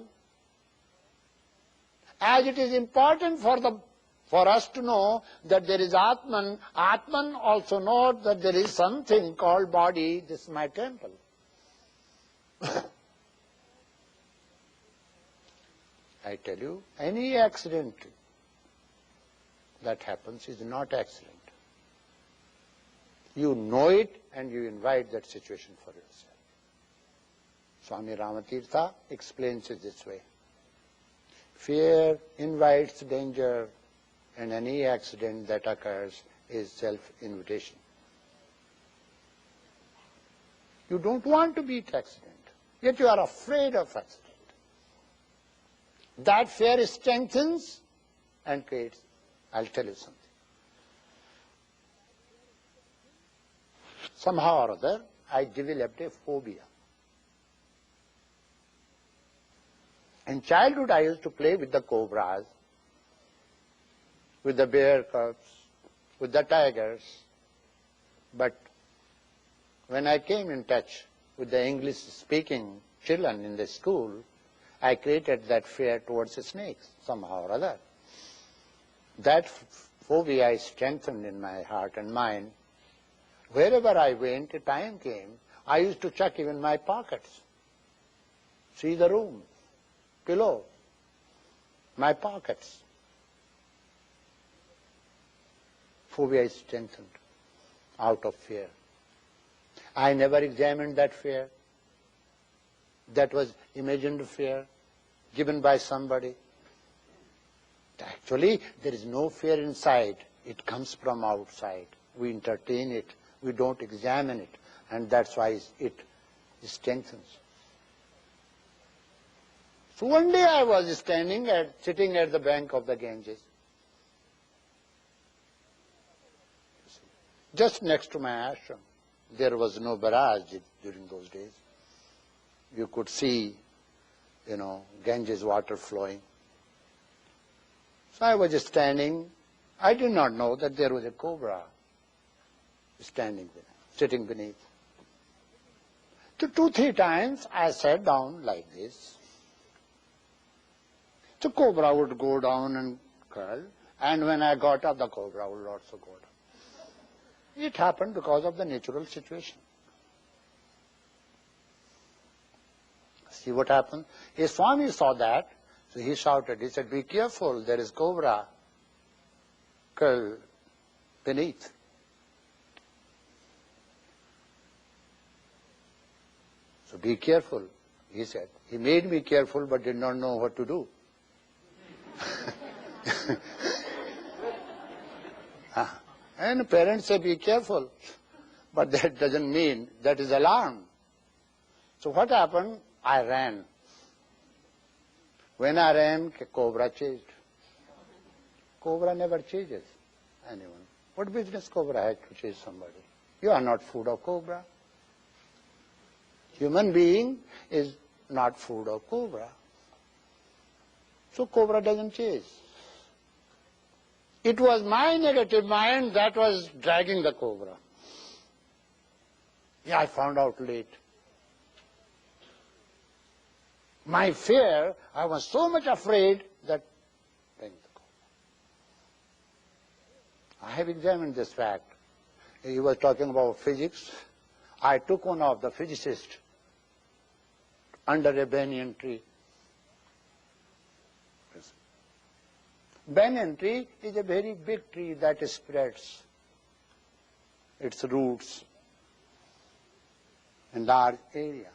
as it is important for us to know that there is Atman, Atman also knows that there is something called body, this is my temple. I tell you, any accident that happens is not accident. You know it and you invite that situation for yourself. Swami Rama explains it this way. Fear invites danger, and any accident that occurs is self-invitation. You don't want to beat accident, yet you are afraid of accident. That fear strengthens and creates. I'll tell you something. Somehow or other, I developed a phobia. In childhood, I used to play with the cobras, with the bear cubs, with the tigers. But when I came in touch with the English-speaking children in the school, I created that fear towards the snakes, somehow or other. That phobia is strengthened in my heart and mind. Wherever I went, a time came, I used to check even my pockets. See the room, pillow, my pockets. Phobia is strengthened out of fear. I never examined that fear. That was imagined fear given by somebody. Actually, there is no fear inside. It comes from outside. We entertain it. We don't examine it. And that's why it strengthens. So one day I was sitting at the bank of the Ganges, just next to my ashram. There was no barrage during those days. You could see, Ganges water flowing. So I was just standing. I did not know that there was a cobra sitting beneath. So 2-3 times I sat down like this. So cobra would go down and curl, and when I got up, the cobra would also go down. It happened because of the natural situation. See what happened? A Swami saw that, so he shouted, he said, "Be careful, there is cobra curl beneath." So be careful, he said. He made me careful but did not know what to do. And parents say, be careful. But that doesn't mean that is alarm. So what happened? I ran. When I ran, cobra chased. Cobra never chases anyone. What business cobra has to chase somebody? You are not food of cobra. Human being is not food of cobra. So cobra doesn't chase. It was my negative mind that was dragging the cobra. Yeah, I found out late. My fear, I was so much afraid that dragged the cobra. I have examined this fact. He was talking about physics. I took one of the physicists under a banyan tree. Banyan tree is a very big tree that spreads its roots in large area.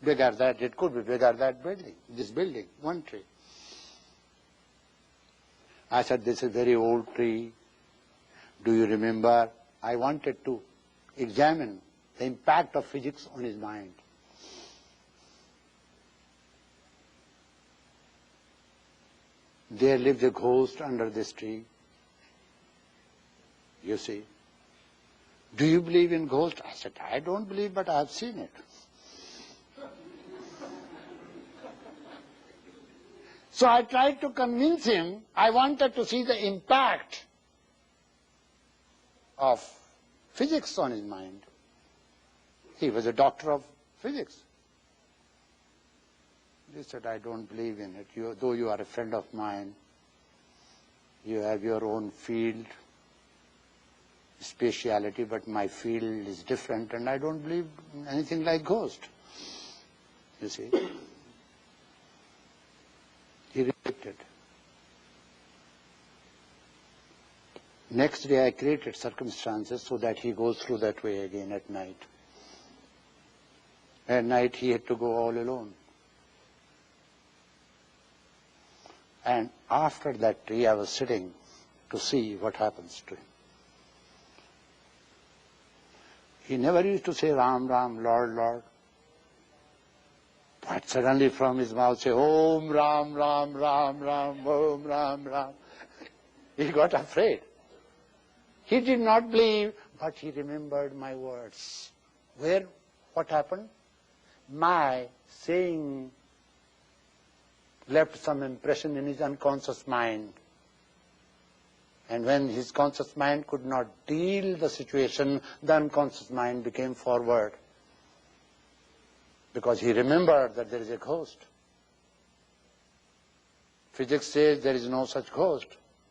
Bigger that, it could be bigger that building, this building, one tree. I said, this is a very old tree. Do you remember? I wanted to examine the impact of physics on his mind. There lives a ghost under this tree. You see. Do you believe in ghosts? I said, I don't believe, but I have seen it. So I tried to convince him. I wanted to see the impact of physics on his mind. He was a doctor of physics. He said, I don't believe in it. Though you are a friend of mine, you have your own field, speciality, but my field is different, and I don't believe in anything like ghost. You see. He rejected. Next day I created circumstances so that he goes through that way again at night. At night he had to go all alone. And after that tree I was sitting to see what happens to him. He never used to say Ram, Ram, Lord, Lord. But suddenly from his mouth say, Om Ram, Ram, Ram, Ram, Om Ram, Ram. He got afraid. He did not believe, but he remembered my words. What happened? My saying left some impression in his unconscious mind. And when his conscious mind could not deal the situation, the unconscious mind became forward. Because he remembered that there is a ghost. Physics says there is no such ghost,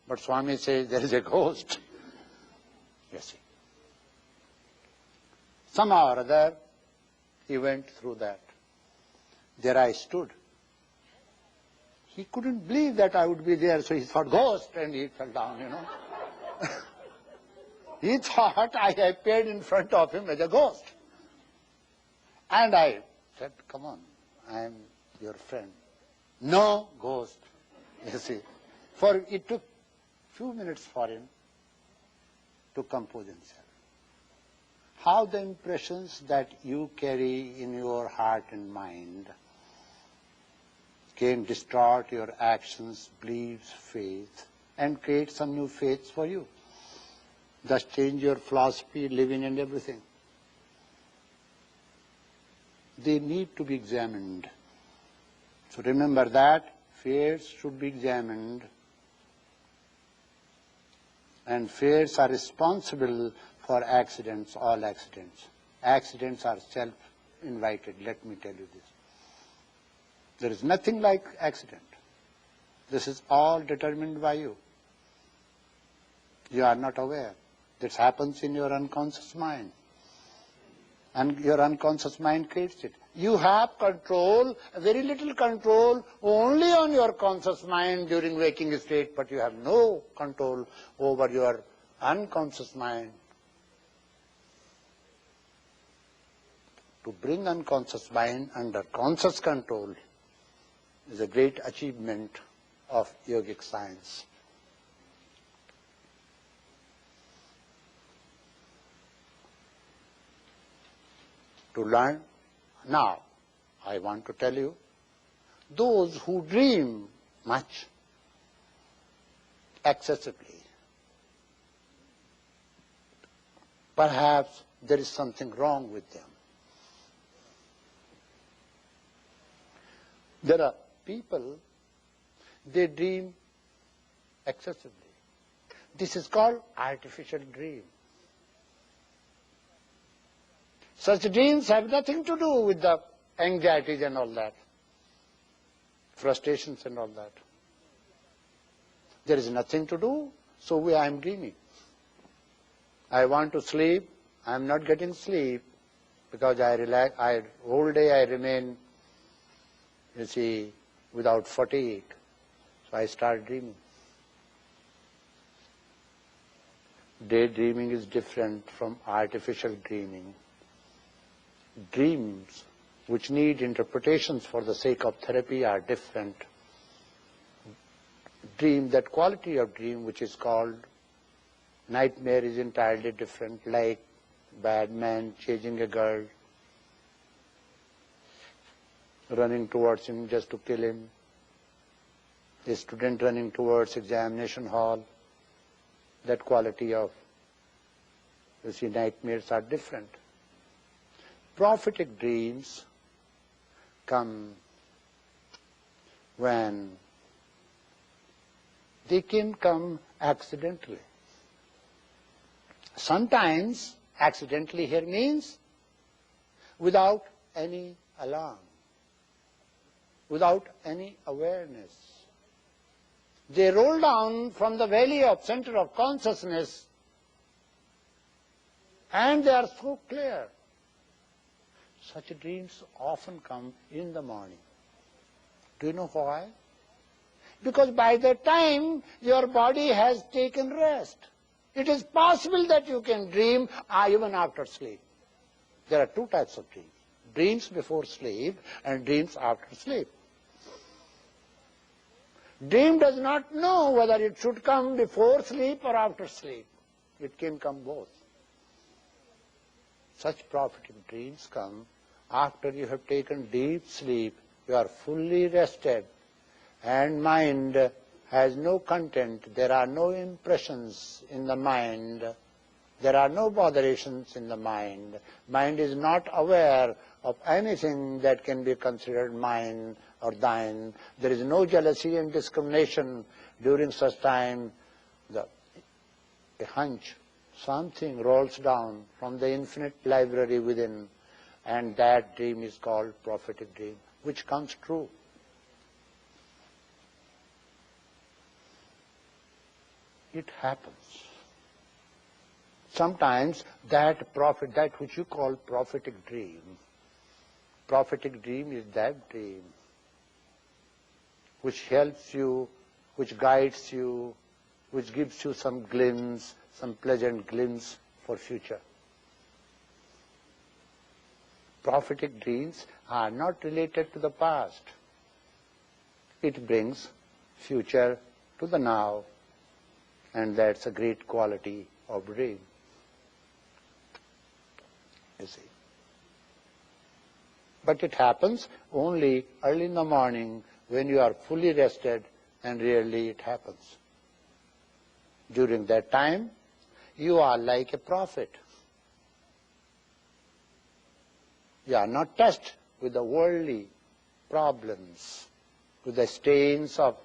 but Swami says there is a ghost. You see. Somehow or other, he went through that. There I stood. He couldn't believe that I would be there, so he thought, ghost, and he fell down, you know. He thought I appeared in front of him as a ghost. And I said, come on, I am your friend. No ghost, you see. For it took few minutes for him to compose himself. How the impressions that you carry in your heart and mind can distort your actions, beliefs, faith, and create some new faiths for you. Thus change your philosophy, living, and everything. They need to be examined. So remember that fears should be examined, and fears are responsible for accidents, all accidents. Accidents are self-invited, let me tell you this. There is nothing like accident. This is all determined by you. You are not aware. This happens in your unconscious mind. And your unconscious mind creates it. You have control, very little control, only on your conscious mind during waking state, but you have no control over your unconscious mind. To bring unconscious mind under conscious control is a great achievement of yogic science. To learn, now I want to tell you, those who dream much, excessively, perhaps there is something wrong with them. There are people, they dream excessively. This is called artificial dream. Such dreams have nothing to do with the anxieties and all that, frustrations and all that. There is nothing to do, so I am dreaming. I want to sleep, I am not getting sleep because whole day I remain, you see, without fatigue. So I start dreaming. Daydreaming is different from artificial dreaming. Dreams which need interpretations for the sake of therapy are different. Dream, that quality of dream which is called nightmare, is entirely different, like bad man chasing a girl, running towards him just to kill him, a student running towards examination hall. That quality of, you see, nightmares are different. Prophetic dreams come when they can come accidentally. Sometimes accidentally here means without any alarm, without any awareness. They roll down from the valley of center of consciousness and they are so clear. Such dreams often come in the morning. Do you know why? Because by that time your body has taken rest. It is possible that you can dream even after sleep. There are two types of dreams. Dreams before sleep and dreams after sleep. Dream does not know whether it should come before sleep or after sleep. It can come both. Such prophetic dreams come after you have taken deep sleep, you are fully rested, and mind has no content, there are no impressions in the mind, there are no botherations in the mind. Mind is not aware of anything that can be considered mine or thine. There is no jealousy and discrimination during such time. A hunch, something rolls down from the infinite library within, and that dream is called prophetic dream, which comes true. It happens. Sometimes that which you call prophetic dream is that dream which helps you, which guides you, which gives you some glimpse, some pleasant glimpse for future. Prophetic dreams are not related to the past. It brings future to the now, and that's a great quality of dream. You see. But it happens only early in the morning when you are fully rested, and rarely it happens. During that time, you are like a prophet. You are not touched with the worldly problems, with the stains of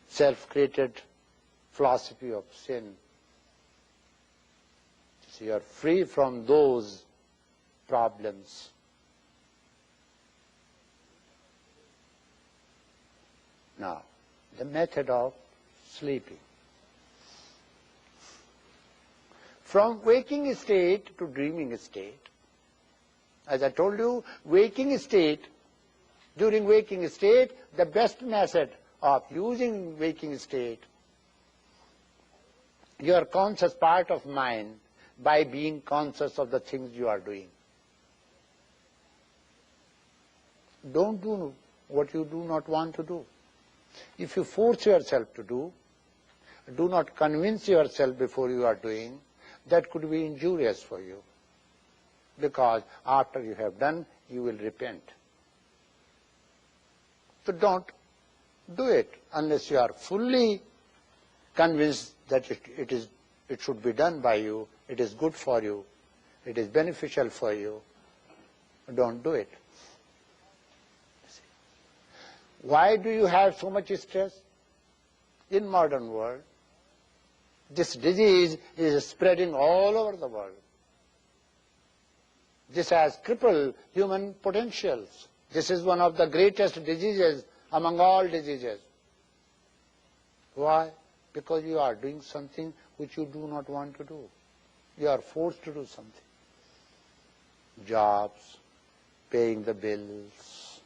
self-created philosophy of sin. So you are free from those problems. Now, the method of sleeping. From waking state to dreaming state. As I told you, waking state, during waking state, the best method of using waking state, your conscious part of mind, by being conscious of the things you are doing. Don't do what you do not want to do. If you force yourself to do not convince yourself before you are doing, that could be injurious for you. Because after you have done, you will repent. So don't do it unless you are fully convinced that it should be done by you, it is good for you, it is beneficial for you. Don't do it. Why do you have so much stress? In modern world, this disease is spreading all over the world. This has crippled human potentials. This is one of the greatest diseases among all diseases. Why? Because you are doing something which you do not want to do. You are forced to do something. Jobs, paying the bills,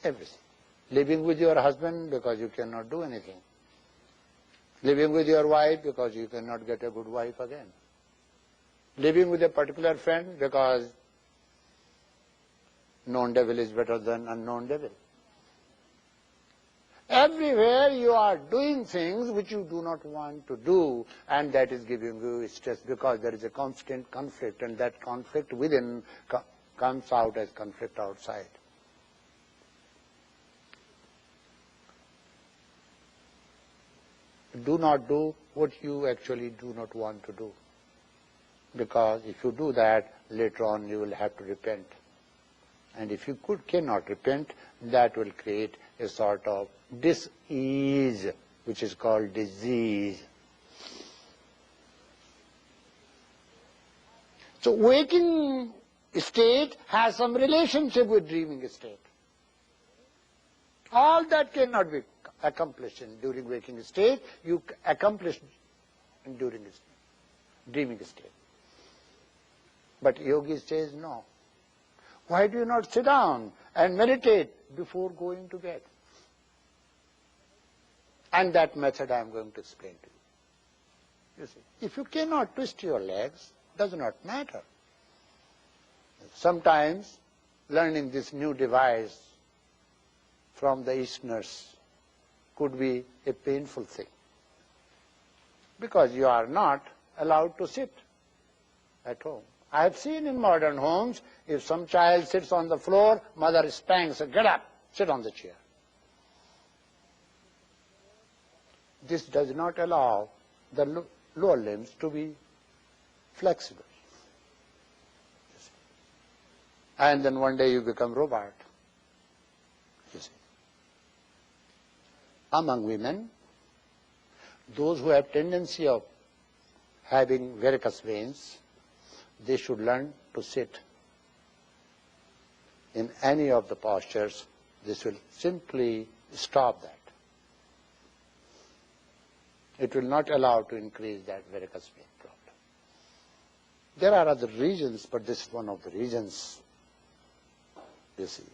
everything. Living with your husband because you cannot do anything. Living with your wife because you cannot get a good wife again. Living with a particular friend because known devil is better than unknown devil. Everywhere you are doing things which you do not want to do, and that is giving you stress because there is a constant conflict, and that conflict within comes out as conflict outside. Do not do what you actually do not want to do, because if you do that, later on you will have to repent. And if you cannot repent, that will create a sort of dis-ease, which is called disease. So waking state has some relationship with dreaming state. All that cannot be accomplished during waking state, you accomplish during dreaming state. But yogi says no. Why do you not sit down and meditate before going to bed? And that method I am going to explain to you. You see, if you cannot twist your legs, does not matter. Sometimes learning this new device from the Easterners could be a painful thing, because you are not allowed to sit at home. I have seen in modern homes, if some child sits on the floor, mother spanks, get up, sit on the chair. This does not allow the lower limbs to be flexible. And then one day you become robot. You see. Among women, those who have tendency of having varicose veins, they should learn to sit in any of the postures. This will simply stop that. It will not allow to increase that varicose vein problem. There are other reasons, but this is one of the reasons, you see.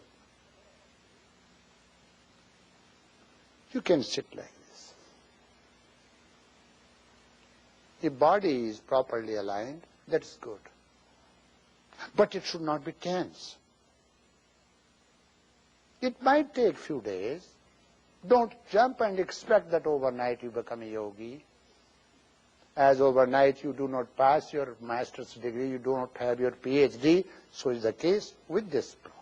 You can sit like this. If body is properly aligned, that is good. But it should not be tense. It might take few days. Don't jump and expect that overnight you become a yogi. As overnight you do not pass your master's degree, you do not have your PhD, so is the case with this problem.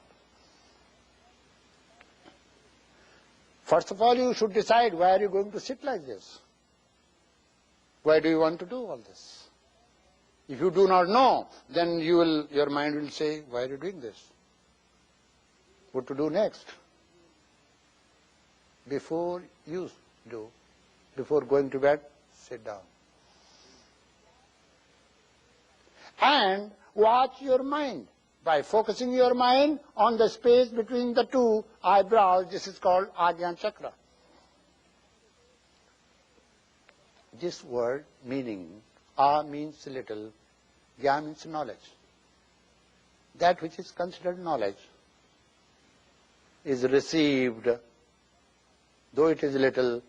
First of all, you should decide why are you going to sit like this. Why do you want to do all this? If you do not know, then your mind will say, why are you doing this? What to do next? Before you do, before going to bed, sit down. And watch your mind. By focusing your mind on the space between the two eyebrows, this is called Ajna Chakra. This word meaning, A means little, Gya means knowledge. That which is considered knowledge is received, though it is little,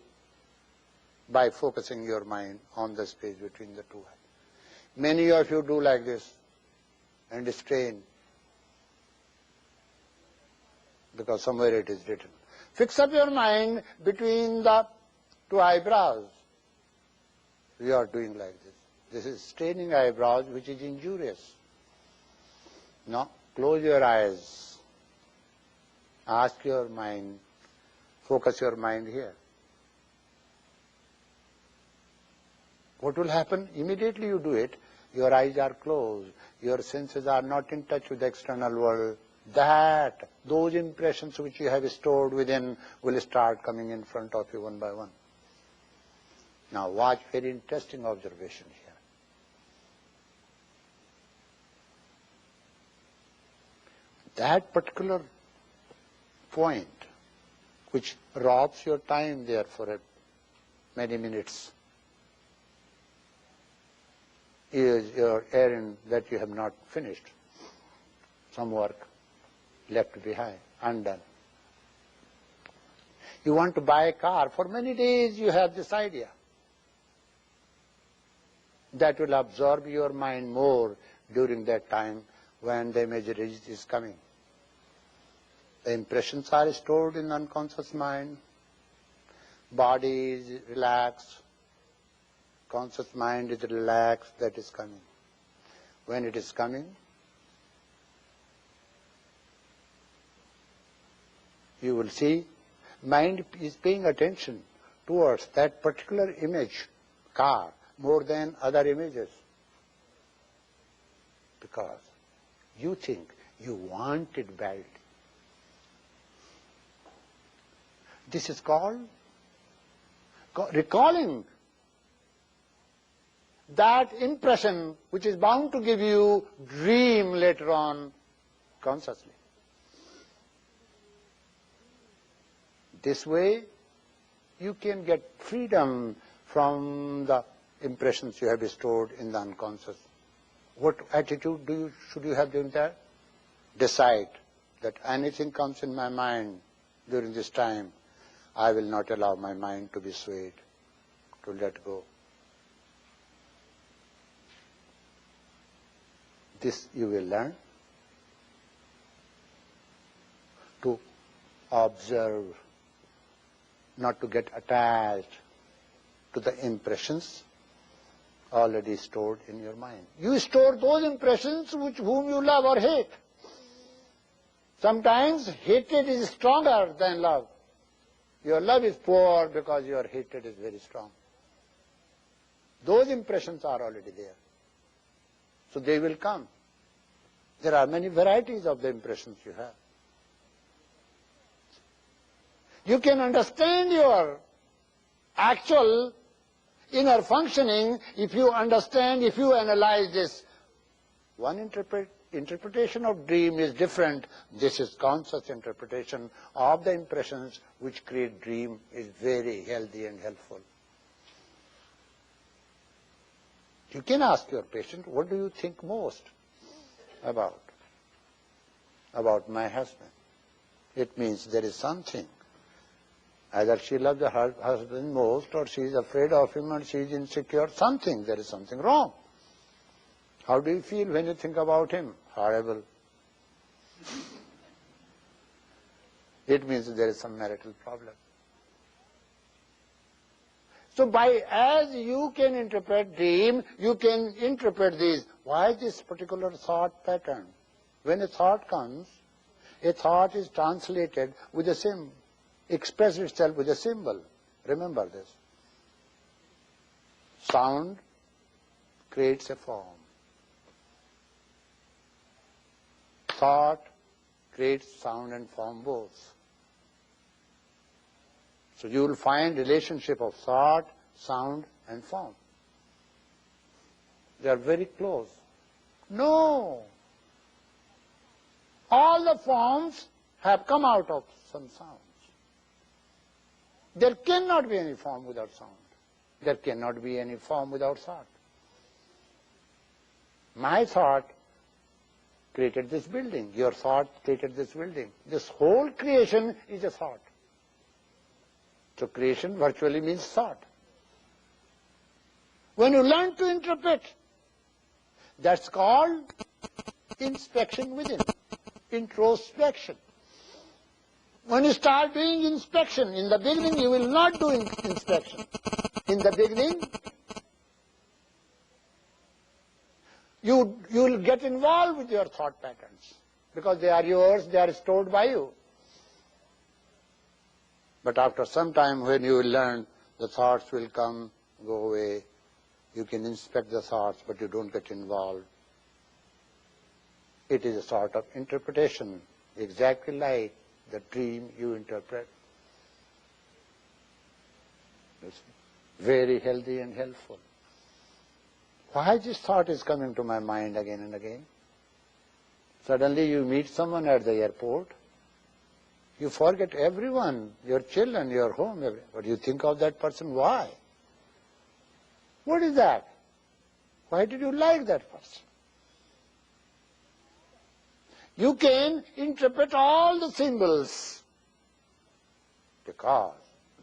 by focusing your mind on the space between the two eyes. Many of you do like this and strain, because somewhere it is written. Fix up your mind between the two eyebrows. We are doing like this. This is straining eyebrows, which is injurious. Now, close your eyes. Ask your mind, focus your mind here. What will happen? Immediately you do it, your eyes are closed, your senses are not in touch with the external world. Those impressions which you have stored within will start coming in front of you one by one. Now watch very interesting observation here. That particular point which robs your time there for many minutes is your errand that you have not finished. Some work left behind, undone. You want to buy a car. For many days you have this idea. That will absorb your mind more during that time when the imagery is coming. The impressions are stored in the unconscious mind. Body is relaxed. Conscious mind is relaxed. That is coming. When it is coming, you will see mind is paying attention towards that particular image, car, more than other images. Because you think you want it badly. This is called recalling that impression which is bound to give you dream later on consciously. This way you can get freedom from the impressions you have stored in the unconscious. What attitude should you have during that? Decide that anything comes in my mind during this time, I will not allow my mind to be swayed, to let go. This you will learn to observe not to get attached to the impressions already stored in your mind. You store those impressions whom you love or hate. Sometimes hatred is stronger than love. Your love is poor because your hatred is very strong. Those impressions are already there. So they will come. There are many varieties of the impressions you have. You can understand your actual inner functioning if you understand, if you analyze this. One interpretation of dream is different. This is conscious interpretation of the impressions which create dream is very healthy and helpful. You can ask your patient, what do you think most about my husband? It means there is something. Either she loves her husband most, or she is afraid of him, or she is insecure. Something, there is something wrong. How do you feel when you think about him? Horrible. It means there is some marital problem. So as you can interpret dream, you can interpret these. Why this particular thought pattern? When a thought comes, a thought is translated with a symbol, expresses itself with a symbol. Remember this. Sound creates a form. Thought creates sound and form both. So you will find relationship of thought, sound and form. They are very close. No. All the forms have come out of some sounds. There cannot be any form without sound. There cannot be any form without thought. My thought created this building. Your thought created this building. This whole creation is a thought. So creation virtually means thought. When you learn to interpret, that's called inspection within, introspection. When you start doing inspection, in the beginning you will not do inspection. In the beginning, you will get involved with your thought patterns because they are yours, they are stored by you. But after some time, when you will learn, the thoughts will come, go away. You can inspect the thoughts, but you don't get involved. It is a sort of interpretation, exactly like the dream you interpret. Very healthy and helpful. Why this thought is coming to my mind again and again? Suddenly you meet someone at the airport. You forget everyone, your children, your home, but you think of that person. Why? What is that? Why did you like that person? You can interpret all the symbols because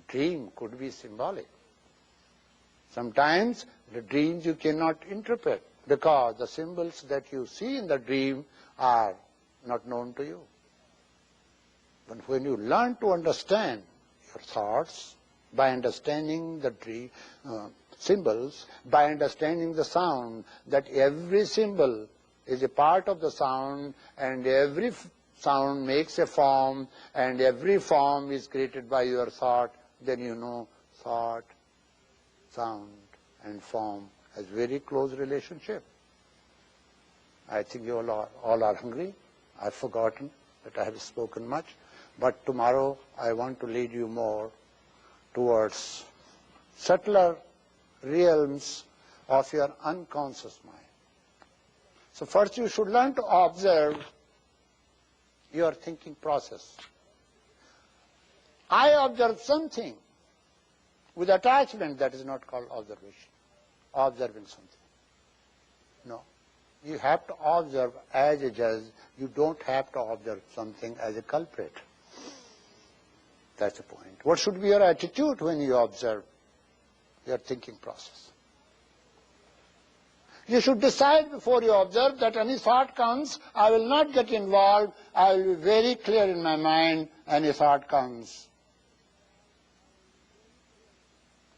dream could be symbolic. Sometimes the dreams you cannot interpret because the symbols that you see in the dream are not known to you. But when you learn to understand your thoughts by understanding the dream, symbols, by understanding the sound, that every symbol is a part of the sound and every sound makes a form and every form is created by your thought, then you know thought, sound and form has very close relationship. I think you all are hungry. I've forgotten that I have spoken much. But tomorrow I want to lead you more towards subtler realms of your unconscious mind. So first you should learn to observe your thinking process. I observe something with attachment, that is not called observation. Observing something. No. You have to observe as a judge. You don't have to observe something as a culprit. That's the point. What should be your attitude when you observe your thinking process? You should decide before you observe that any thought comes, I will not get involved. I will be very clear in my mind. Any thought comes,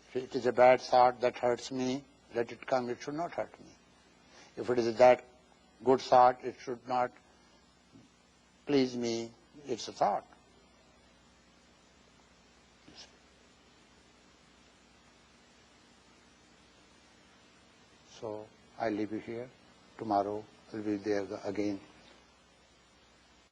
If it is a bad thought that hurts me, let it come, it should not hurt me. If it is that good thought, it should not please me, it's a thought. So I leave you here. Tomorrow we'll be there again.